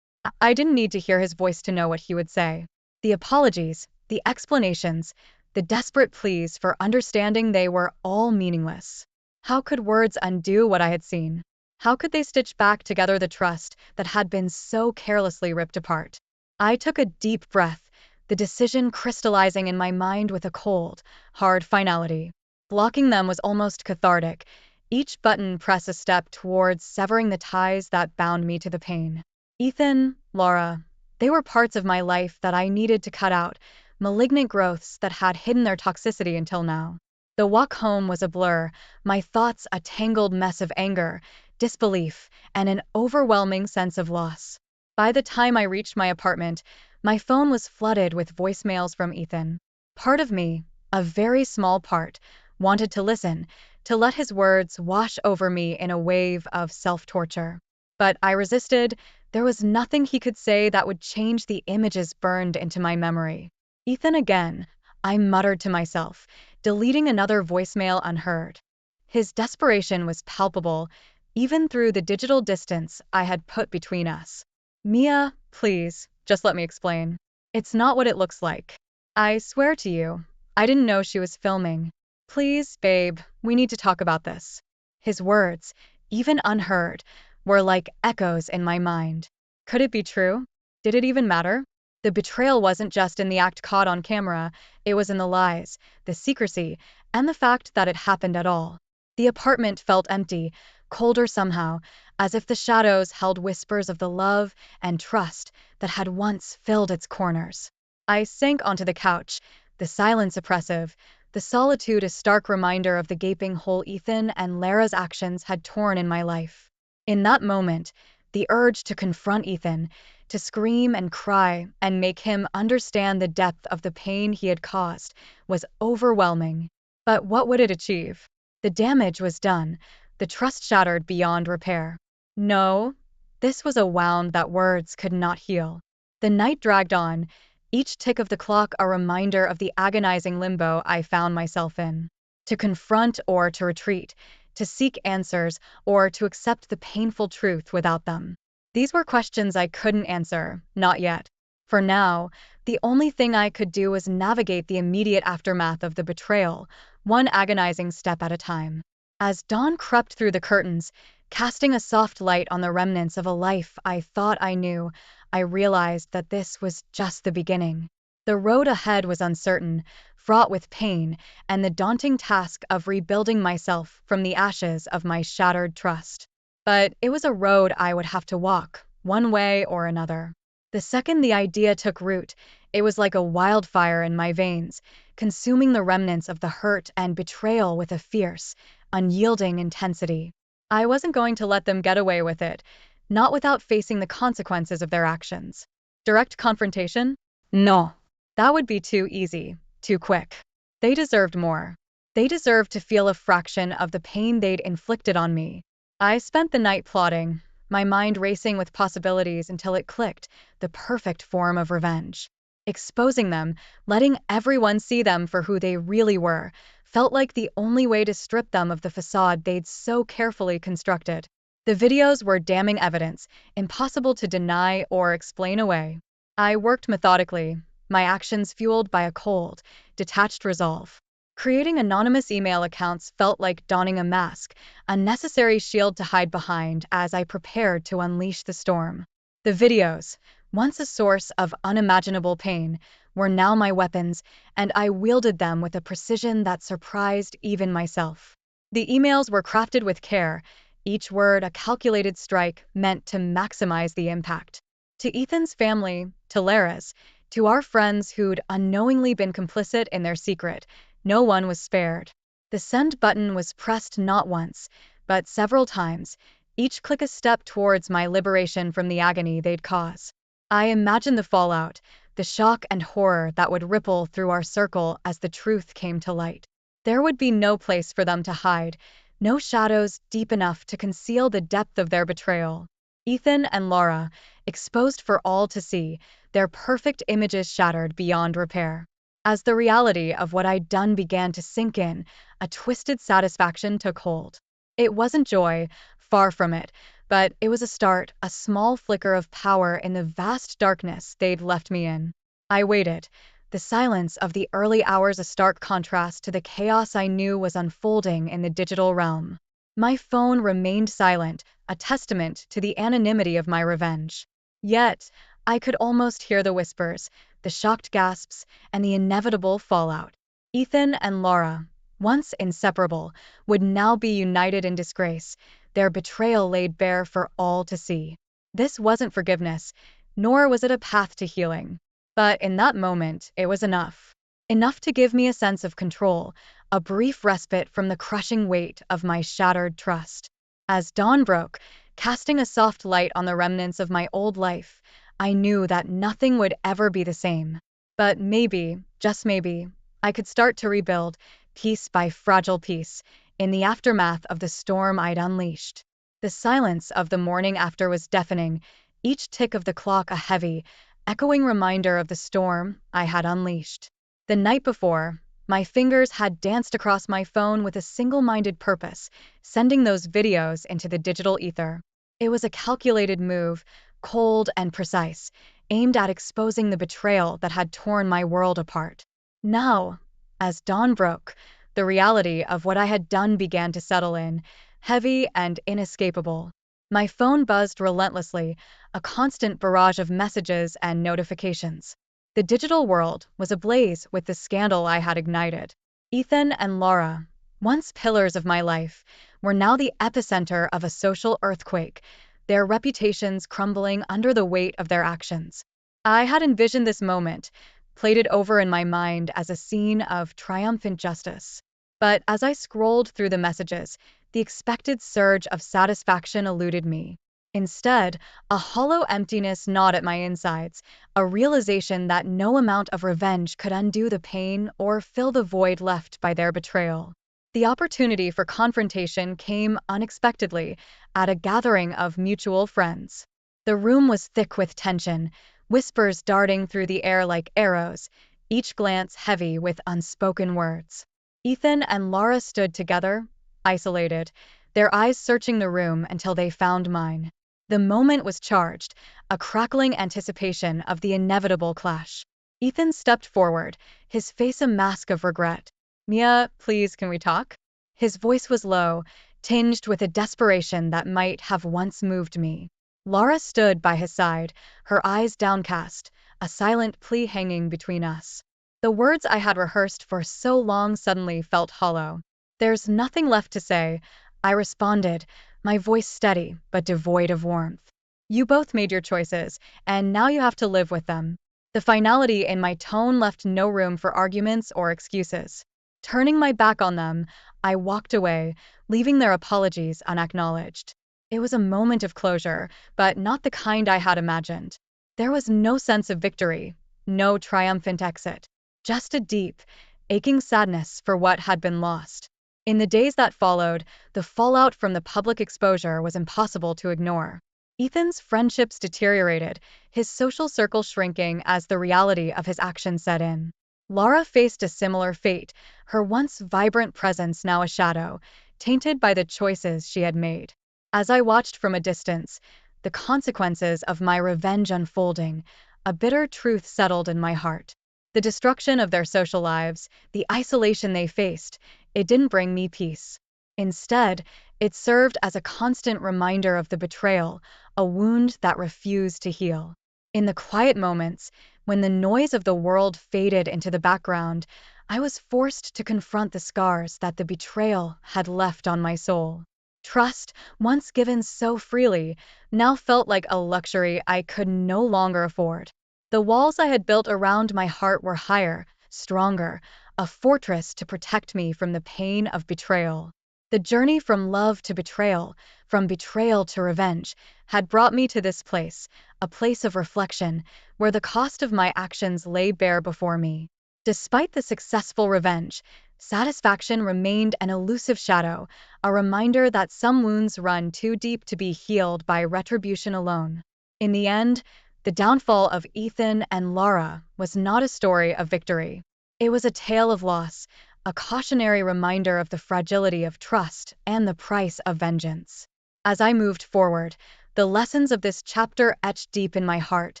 I didn't need to hear his voice to know what he would say. The apologies, the explanations, the desperate pleas for understanding, they were all meaningless. How could words undo what I had seen? How could they stitch back together the trust that had been so carelessly ripped apart? I took a deep breath, the decision crystallizing in my mind with a cold, hard finality. Blocking them was almost cathartic, each button pressed a step towards severing the ties that bound me to the pain. Ethan, Laura, they were parts of my life that I needed to cut out, malignant growths that had hidden their toxicity until now. The walk home was a blur, my thoughts a tangled mess of anger, disbelief, and an overwhelming sense of loss. By the time I reached my apartment, my phone was flooded with voicemails from Ethan. Part of me, a very small part, wanted to listen, to let his words wash over me in a wave of self-torture. But I resisted. There was nothing he could say that would change the images burned into my memory. Ethan again, I muttered to myself, deleting another voicemail unheard. His desperation was palpable, even through the digital distance I had put between us. Mia, please, just let me explain. It's not what it looks like. I swear to you, I didn't know she was filming. Please, babe, we need to talk about this. His words, even unheard, were like echoes in my mind. Could it be true? Did it even matter? The betrayal wasn't just in the act caught on camera, it was in the lies, the secrecy, and the fact that it happened at all. The apartment felt empty, colder somehow, as if the shadows held whispers of the love and trust that had once filled its corners. I sank onto the couch, the silence oppressive, the solitude a stark reminder of the gaping hole Ethan and Lara's actions had torn in my life. In that moment, the urge to confront Ethan, to scream and cry and make him understand the depth of the pain he had caused, was overwhelming. But what would it achieve? The damage was done, the trust shattered beyond repair. No, this was a wound that words could not heal. The night dragged on, each tick of the clock a reminder of the agonizing limbo I found myself in. To confront or to retreat, to seek answers or to accept the painful truth without them. These were questions I couldn't answer, not yet. For now, the only thing I could do was navigate the immediate aftermath of the betrayal, one agonizing step at a time. As dawn crept through the curtains, casting a soft light on the remnants of a life I thought I knew, I realized that this was just the beginning. The road ahead was uncertain, fraught with pain, and the daunting task of rebuilding myself from the ashes of my shattered trust. But it was a road I would have to walk, one way or another. The second the idea took root, it was like a wildfire in my veins, consuming the remnants of the hurt and betrayal with a fierce, unyielding intensity. I wasn't going to let them get away with it, not without facing the consequences of their actions. Direct confrontation? No. That would be too easy, too quick. They deserved more. They deserved to feel a fraction of the pain they'd inflicted on me. I spent the night plotting, my mind racing with possibilities until it clicked, the perfect form of revenge. Exposing them, letting everyone see them for who they really were, felt like the only way to strip them of the facade they'd so carefully constructed. The videos were damning evidence, impossible to deny or explain away. I worked methodically, my actions fueled by a cold, detached resolve. Creating anonymous email accounts felt like donning a mask, a necessary shield to hide behind as I prepared to unleash the storm. The videos, once a source of unimaginable pain, were now my weapons, and I wielded them with a precision that surprised even myself. The emails were crafted with care, each word a calculated strike meant to maximize the impact. To Ethan's family, to Lara's, To our friends who'd unknowingly been complicit in their secret, no one was spared. The send button was pressed not once, but several times, each click a step towards my liberation from the agony they'd cause. I imagined the fallout, the shock and horror that would ripple through our circle as the truth came to light. There would be no place for them to hide, no shadows deep enough to conceal the depth of their betrayal. Ethan and Laura, exposed for all to see, their perfect images shattered beyond repair. As the reality of what I'd done began to sink in, a twisted satisfaction took hold. It wasn't joy, far from it, but it was a start, a small flicker of power in the vast darkness they'd left me in. I waited, the silence of the early hours a stark contrast to the chaos I knew was unfolding in the digital realm. My phone remained silent, a testament to the anonymity of my revenge. Yet, I could almost hear the whispers, the shocked gasps, and the inevitable fallout. Ethan and Laura, once inseparable, would now be united in disgrace, their betrayal laid bare for all to see. This wasn't forgiveness, nor was it a path to healing. But in that moment, it was enough. Enough to give me a sense of control, a brief respite from the crushing weight of my shattered trust. As dawn broke, casting a soft light on the remnants of my old life, I knew that nothing would ever be the same. But maybe, just maybe, I could start to rebuild, piece by fragile piece, in the aftermath of the storm I'd unleashed. The silence of the morning after was deafening, each tick of the clock a heavy, echoing reminder of the storm I had unleashed. The night before, my fingers had danced across my phone with a single-minded purpose, sending those videos into the digital ether. It was a calculated move, cold and precise, aimed at exposing the betrayal that had torn my world apart. Now, as dawn broke, the reality of what I had done began to settle in, heavy and inescapable. My phone buzzed relentlessly, a constant barrage of messages and notifications. The digital world was ablaze with the scandal I had ignited. Ethan and Laura, once pillars of my life, were now the epicenter of a social earthquake, their reputations crumbling under the weight of their actions. I had envisioned this moment, played it over in my mind as a scene of triumphant justice. But as I scrolled through the messages, the expected surge of satisfaction eluded me. Instead, a hollow emptiness gnawed at my insides, a realization that no amount of revenge could undo the pain or fill the void left by their betrayal. The opportunity for confrontation came unexpectedly at a gathering of mutual friends. The room was thick with tension, whispers darting through the air like arrows, each glance heavy with unspoken words. Ethan and Laura stood together, isolated, their eyes searching the room until they found mine. The moment was charged, a crackling anticipation of the inevitable clash. Ethan stepped forward, his face a mask of regret. "Mia, please, can we talk?" His voice was low, tinged with a desperation that might have once moved me. Laura stood by his side, her eyes downcast, a silent plea hanging between us. The words I had rehearsed for so long suddenly felt hollow. "There's nothing left to say," I responded, my voice steady but devoid of warmth. "You both made your choices, and now you have to live with them." The finality in my tone left no room for arguments or excuses. Turning my back on them, I walked away, leaving their apologies unacknowledged. It was a moment of closure, but not the kind I had imagined. There was no sense of victory, no triumphant exit, just a deep, aching sadness for what had been lost. In the days that followed, the fallout from the public exposure was impossible to ignore. Ethan's friendships deteriorated, his social circle shrinking as the reality of his actions set in. Laura faced a similar fate, her once vibrant presence now a shadow, tainted by the choices she had made. As I watched from a distance, the consequences of my revenge unfolding, a bitter truth settled in my heart. The destruction of their social lives, the isolation they faced, it didn't bring me peace. Instead, it served as a constant reminder of the betrayal, a wound that refused to heal. In the quiet moments, when the noise of the world faded into the background, I was forced to confront the scars that the betrayal had left on my soul. Trust, once given so freely, now felt like a luxury I could no longer afford. The walls I had built around my heart were higher, stronger, a fortress to protect me from the pain of betrayal. The journey from love to betrayal, from betrayal to revenge, had brought me to this place, a place of reflection, where the cost of my actions lay bare before me. Despite the successful revenge, satisfaction remained an elusive shadow, a reminder that some wounds run too deep to be healed by retribution alone. In the end, the downfall of Ethan and Laura was not a story of victory. It was a tale of loss, a cautionary reminder of the fragility of trust and the price of vengeance. As I moved forward, the lessons of this chapter etched deep in my heart.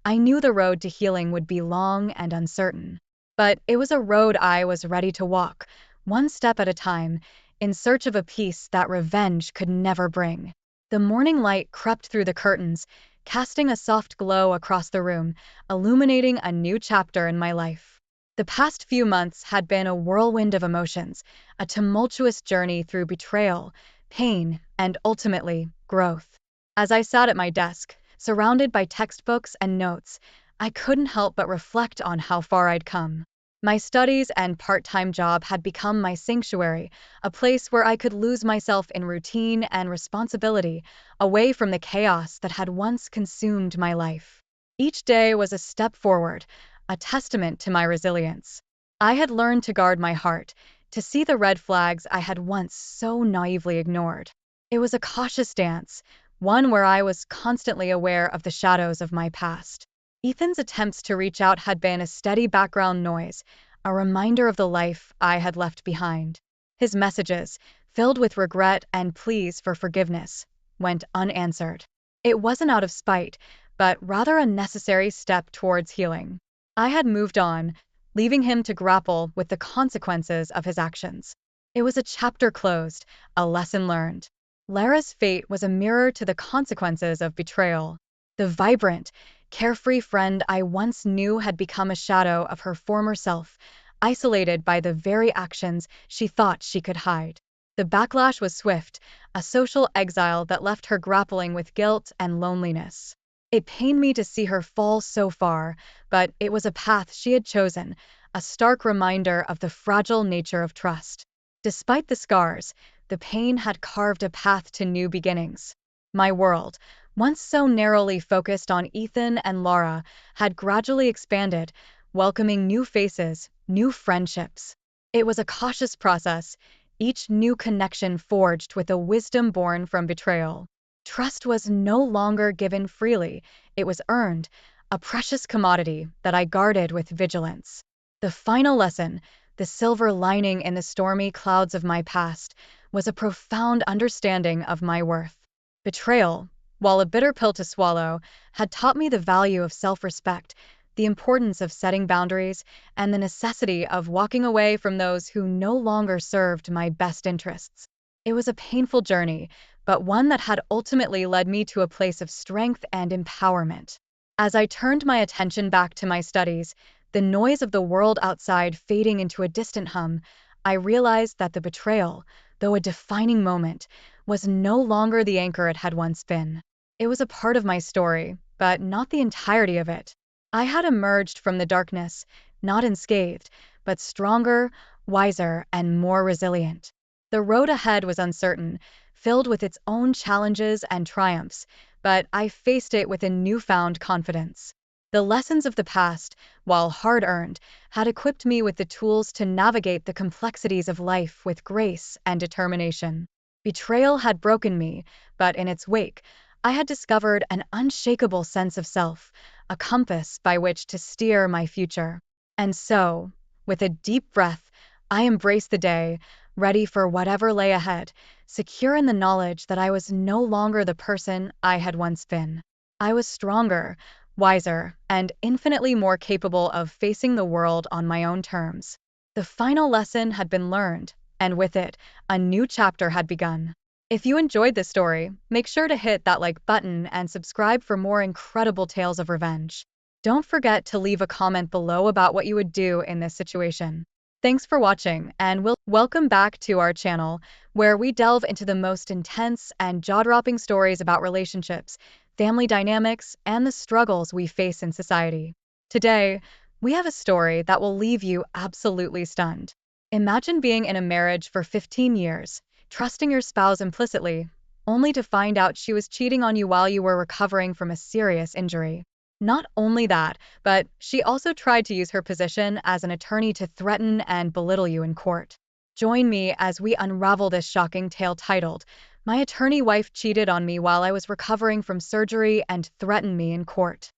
I knew the road to healing would be long and uncertain. But it was a road I was ready to walk, one step at a time, in search of a peace that revenge could never bring. The morning light crept through the curtains, casting a soft glow across the room, illuminating a new chapter in my life. The past few months had been a whirlwind of emotions, a tumultuous journey through betrayal, pain, and ultimately, growth. As I sat at my desk, surrounded by textbooks and notes, I couldn't help but reflect on how far I'd come. My studies and part-time job had become my sanctuary, a place where I could lose myself in routine and responsibility, away from the chaos that had once consumed my life. Each day was a step forward, a testament to my resilience. I had learned to guard my heart, to see the red flags I had once so naively ignored. It was a cautious dance, one where I was constantly aware of the shadows of my past. Ethan's attempts to reach out had been a steady background noise, a reminder of the life I had left behind. His messages, filled with regret and pleas for forgiveness, went unanswered. It wasn't out of spite, but rather a necessary step towards healing. I had moved on, leaving him to grapple with the consequences of his actions. It was a chapter closed, a lesson learned. Lara's fate was a mirror to the consequences of betrayal. The vibrant, carefree friend I once knew had become a shadow of her former self, isolated by the very actions she thought she could hide. The backlash was swift, a social exile that left her grappling with guilt and loneliness. It pained me to see her fall so far, but it was a path she had chosen, a stark reminder of the fragile nature of trust. Despite the scars, the pain had carved a path to new beginnings. My world, once so narrowly focused on Ethan and Laura, had gradually expanded, welcoming new faces, new friendships. It was a cautious process, each new connection forged with a wisdom born from betrayal. Trust was no longer given freely, it was earned, a precious commodity that I guarded with vigilance. The final lesson, the silver lining in the stormy clouds of my past, was a profound understanding of my worth. Betrayal, while a bitter pill to swallow, had taught me the value of self-respect, the importance of setting boundaries, and the necessity of walking away from those who no longer served my best interests. It was a painful journey, but one that had ultimately led me to a place of strength and empowerment. As I turned my attention back to my studies, the noise of the world outside fading into a distant hum, I realized that the betrayal, though a defining moment, was no longer the anchor it had once been. It was a part of my story, but not the entirety of it. I had emerged from the darkness, not unscathed, but stronger, wiser, and more resilient. The road ahead was uncertain, filled with its own challenges and triumphs, but I faced it with a newfound confidence. The lessons of the past, while hard-earned, had equipped me with the tools to navigate the complexities of life with grace and determination. Betrayal had broken me, but in its wake, I had discovered an unshakable sense of self, a compass by which to steer my future. And so, with a deep breath, I embraced the day, ready for whatever lay ahead, secure in the knowledge that I was no longer the person I had once been. I was stronger, wiser, and infinitely more capable of facing the world on my own terms. The final lesson had been learned, and with it, a new chapter had begun. If you enjoyed this story, make sure to hit that like button and subscribe for more incredible tales of revenge. Don't forget to leave a comment below about what you would do in this situation. Thanks for watching, and welcome back to our channel, where we delve into the most intense and jaw-dropping stories about relationships, family dynamics, and the struggles we face in society. Today, we have a story that will leave you absolutely stunned. Imagine being in a marriage for 15 years, trusting your spouse implicitly, only to find out she was cheating on you while you were recovering from a serious injury. Not only that, but she also tried to use her position as an attorney to threaten and belittle you in court. Join me as we unravel this shocking tale titled, My Attorney Wife Cheated on Me While I Was Recovering from Surgery and Threatened Me in Court.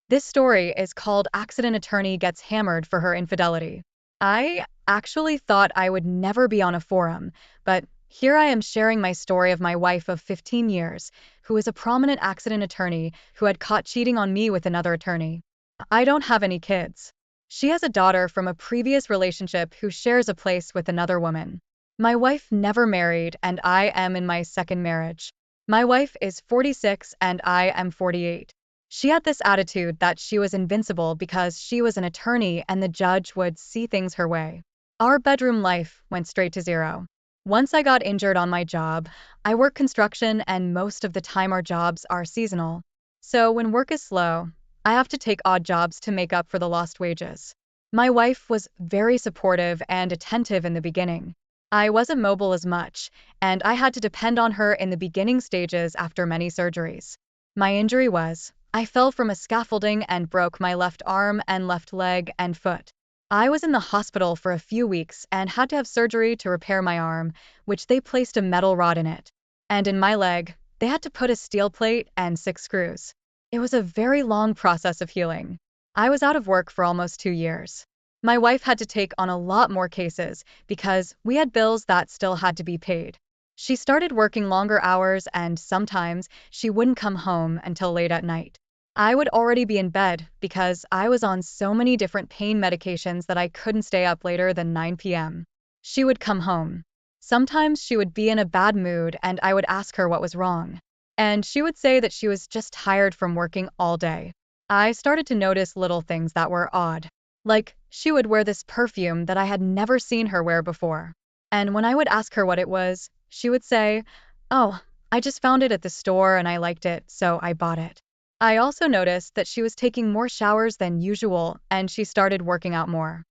This story is called Accident Attorney Gets Hammered for Her Infidelity. I actually thought I would never be on a forum, but here I am sharing my story of my wife of 15 years, who is a prominent accident attorney who had caught cheating on me with another attorney. I don't have any kids. She has a daughter from a previous relationship who shares a place with another woman. My wife never married, and I am in my second marriage. My wife is 46 and I am 48. She had this attitude that she was invincible because she was an attorney and the judge would see things her way. Our bedroom life went straight to zero. Once I got injured on my job, I work construction and most of the time our jobs are seasonal. So when work is slow, I have to take odd jobs to make up for the lost wages. My wife was very supportive and attentive in the beginning. I wasn't mobile as much, and I had to depend on her in the beginning stages after many surgeries. My injury was I fell from a scaffolding and broke my left arm and left leg and foot. I was in the hospital for a few weeks and had to have surgery to repair my arm, which they placed a metal rod in it. And in my leg, they had to put a steel plate and 6 screws. It was a very long process of healing. I was out of work for almost 2 years. My wife had to take on a lot more cases because we had bills that still had to be paid. She started working longer hours and sometimes she wouldn't come home until late at night. I would already be in bed because I was on so many different pain medications that I couldn't stay up later than 9 p.m. She would come home. Sometimes she would be in a bad mood and I would ask her what was wrong. And she would say that she was just tired from working all day. I started to notice little things that were odd. Like, she would wear this perfume that I had never seen her wear before. And when I would ask her what it was, she would say, "Oh, I just found it at the store and I liked it, so I bought it." I also noticed that she was taking more showers than usual and she started working out more.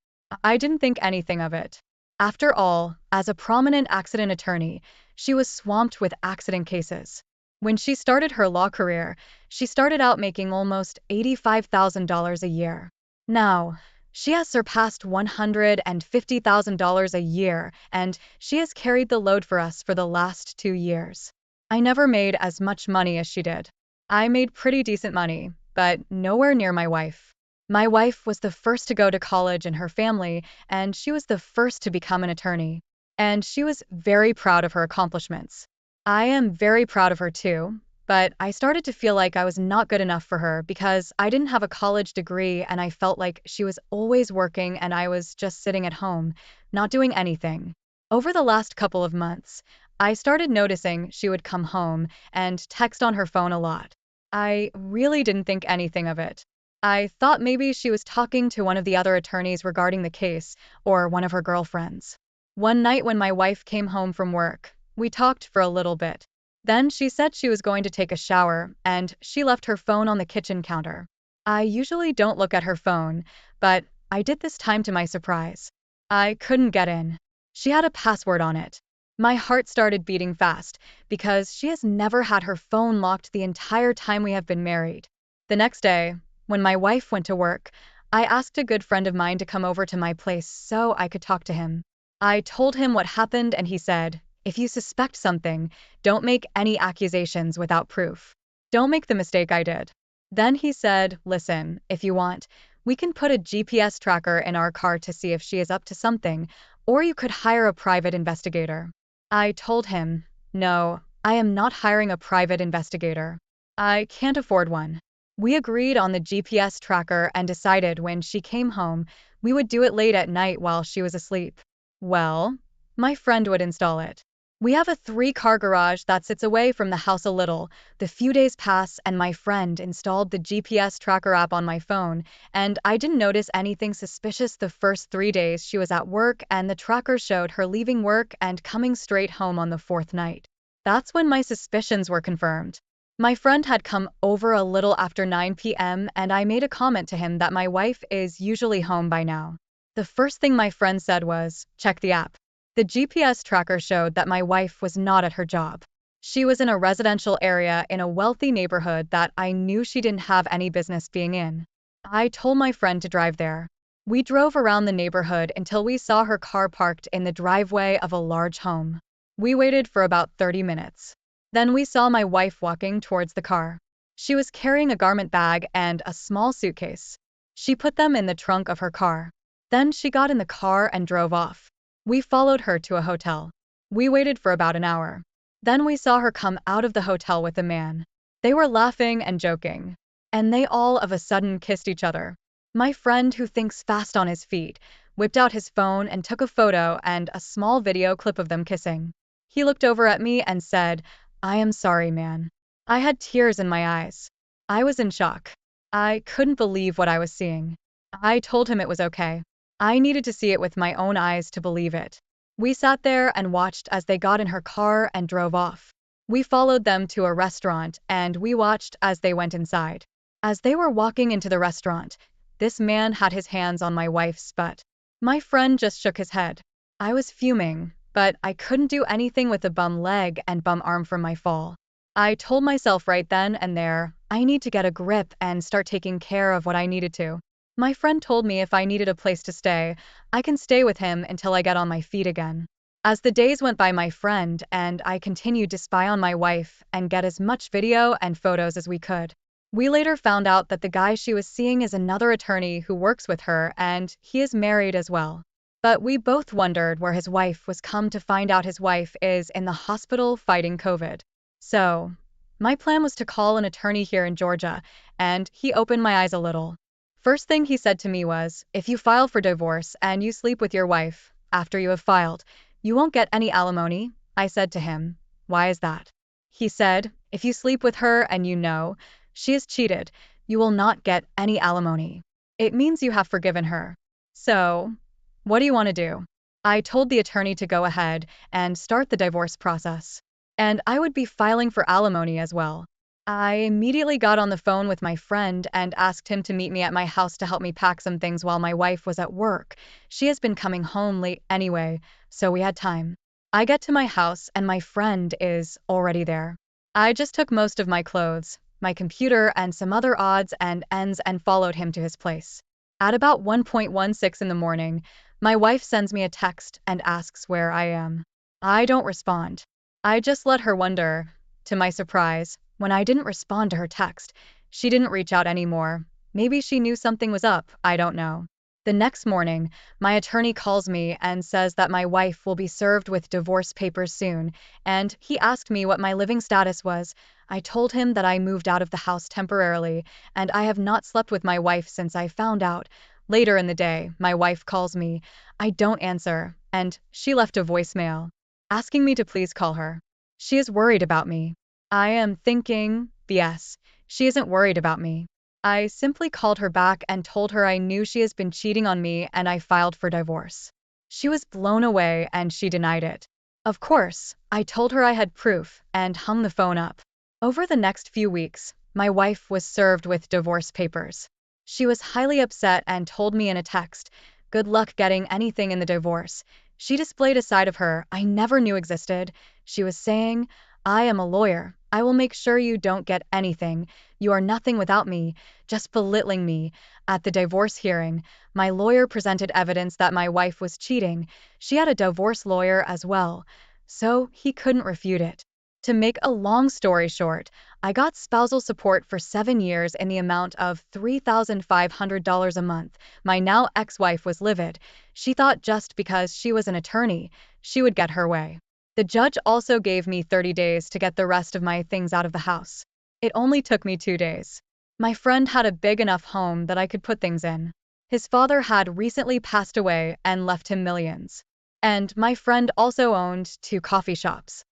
I didn't think anything of it. After all, as a prominent accident attorney, she was swamped with accident cases. When she started her law career, she started out making almost $85,000 a year. Now, she has surpassed $150,000 a year, and she has carried the load for us for the last 2 years. I never made as much money as she did. I made pretty decent money, but nowhere near my wife. My wife was the first to go to college in her family, and she was the first to become an attorney. And she was very proud of her accomplishments. I am very proud of her too, but I started to feel like I was not good enough for her because I didn't have a college degree and I felt like she was always working and I was just sitting at home, not doing anything. Over the last couple of months, I started noticing she would come home and text on her phone a lot. I really didn't think anything of it. I thought maybe she was talking to one of the other attorneys regarding the case, or one of her girlfriends. One night when my wife came home from work, we talked for a little bit. Then she said she was going to take a shower, and she left her phone on the kitchen counter. I usually don't look at her phone, but I did this time to my surprise. I couldn't get in. She had a password on it. My heart started beating fast because she has never had her phone locked the entire time we have been married. The next day, when my wife went to work, I asked a good friend of mine to come over to my place so I could talk to him. I told him what happened and he said, "If you suspect something, don't make any accusations without proof. Don't make the mistake I did." Then he said, "Listen, if you want, we can put a GPS tracker in our car to see if she is up to something, or you could hire a private investigator." I told him, "No, I am not hiring a private investigator. I can't afford one." We agreed on the GPS tracker and decided when she came home, we would do it late at night while she was asleep. Well, my friend would install it. We have a 3-car garage that sits away from the house a little. The few days pass and my friend installed the GPS tracker app on my phone, and I didn't notice anything suspicious the first 3 days she was at work and the tracker showed her leaving work and coming straight home on the fourth night. That's when my suspicions were confirmed. My friend had come over a little after 9 p.m., and I made a comment to him that my wife is usually home by now. The first thing my friend said was, "Check the app." The GPS tracker showed that my wife was not at her job. She was in a residential area in a wealthy neighborhood that I knew she didn't have any business being in. I told my friend to drive there. We drove around the neighborhood until we saw her car parked in the driveway of a large home. We waited for about 30 minutes. Then we saw my wife walking towards the car. She was carrying a garment bag and a small suitcase. She put them in the trunk of her car. Then she got in the car and drove off. We followed her to a hotel. We waited for about an hour. Then we saw her come out of the hotel with a man. They were laughing and joking. And they all of a sudden kissed each other. My friend, who thinks fast on his feet, whipped out his phone and took a photo and a small video clip of them kissing. He looked over at me and said, "I am sorry, man." I had tears in my eyes. I was in shock. I couldn't believe what I was seeing. I told him it was okay. I needed to see it with my own eyes to believe it. We sat there and watched as they got in her car and drove off. We followed them to a restaurant and we watched as they went inside. As they were walking into the restaurant, this man had his hands on my wife's butt. My friend just shook his head. I was fuming, but I couldn't do anything with a bum leg and bum arm from my fall. I told myself right then and there, I need to get a grip and start taking care of what I needed to. My friend told me if I needed a place to stay, I can stay with him until I get on my feet again. As the days went by, my friend and I continued to spy on my wife and get as much video and photos as we could. We later found out that the guy she was seeing is another attorney who works with her, and he is married as well. But we both wondered where his wife was. Come to find out, his wife is in the hospital fighting COVID. So, my plan was to call an attorney here in Georgia, and he opened my eyes a little. First thing he said to me was, "If you file for divorce and you sleep with your wife after you have filed, you won't get any alimony." I said to him, "Why is that?" He said, "If you sleep with her and you know she has cheated, you will not get any alimony. It means you have forgiven her. So, what do you want to do?" I told the attorney to go ahead and start the divorce process. And I would be filing for alimony as well. I immediately got on the phone with my friend and asked him to meet me at my house to help me pack some things while my wife was at work. She has been coming home late anyway, so we had time. I get to my house and my friend is already there. I just took most of my clothes, my computer, and some other odds and ends and followed him to his place. At about 1:16 in the morning, my wife sends me a text and asks where I am. I don't respond. I just let her wonder. To my surprise, when I didn't respond to her text, she didn't reach out anymore. Maybe she knew something was up, I don't know. The next morning, my attorney calls me and says that my wife will be served with divorce papers soon, and he asked me what my living status was. I told him that I moved out of the house temporarily, and I have not slept with my wife since I found out. Later in the day, my wife calls me. I don't answer, and she left a voicemail asking me to please call her. She is worried about me. I am thinking, BS, she isn't worried about me. I simply called her back and told her I knew she has been cheating on me and I filed for divorce. She was blown away and she denied it. Of course, I told her I had proof and hung the phone up. Over the next few weeks, my wife was served with divorce papers. She was highly upset and told me in a text, "Good luck getting anything in the divorce." She displayed a side of her I never knew existed. She was saying, "I am a lawyer. I will make sure you don't get anything. You are nothing without me," just belittling me. At the divorce hearing, my lawyer presented evidence that my wife was cheating. She had a divorce lawyer as well, so he couldn't refute it. To make a long story short, I got spousal support for 7 years in the amount of $3,500 a month. My now ex-wife was livid. She thought just because she was an attorney, she would get her way. The judge also gave me 30 days to get the rest of my things out of the house. It only took me 2 days. My friend had a big enough home that I could put things in. His father had recently passed away and left him millions. And my friend also owned 2 coffee shops.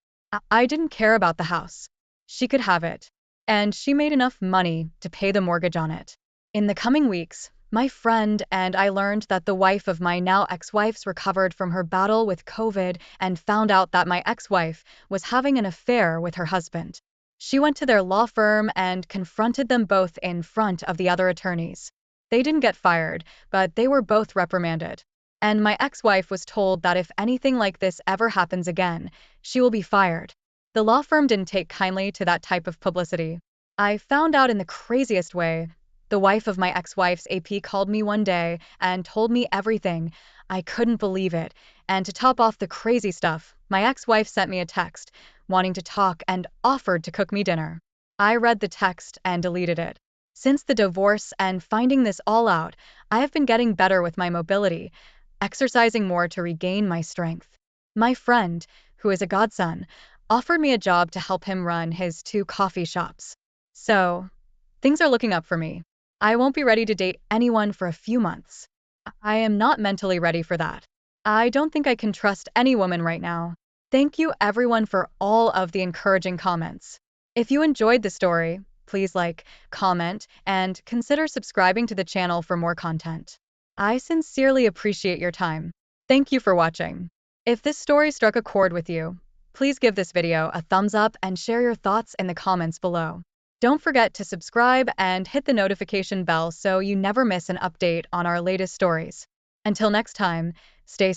I didn't care about the house. She could have it. And she made enough money to pay the mortgage on it. In the coming weeks, my friend and I learned that the wife of my now ex-wife's recovered from her battle with COVID and found out that my ex-wife was having an affair with her husband. She went to their law firm and confronted them both in front of the other attorneys. They didn't get fired, but they were both reprimanded. And my ex-wife was told that if anything like this ever happens again, she will be fired. The law firm didn't take kindly to that type of publicity. I found out in the craziest way. The wife of my ex-wife's AP called me one day and told me everything. I couldn't believe it. And to top off the crazy stuff, my ex-wife sent me a text wanting to talk and offered to cook me dinner. I read the text and deleted it. Since the divorce and finding this all out, I have been getting better with my mobility, exercising more to regain my strength. My friend, who is a godson, offered me a job to help him run his 2 coffee shops. So, things are looking up for me. I won't be ready to date anyone for a few months. I am not mentally ready for that. I don't think I can trust any woman right now. Thank you everyone for all of the encouraging comments. If you enjoyed the story, please like, comment, and consider subscribing to the channel for more content. I sincerely appreciate your time. Thank you for watching. If this story struck a chord with you, please give this video a thumbs up and share your thoughts in the comments below. Don't forget to subscribe and hit the notification bell so you never miss an update on our latest stories. Until next time, stay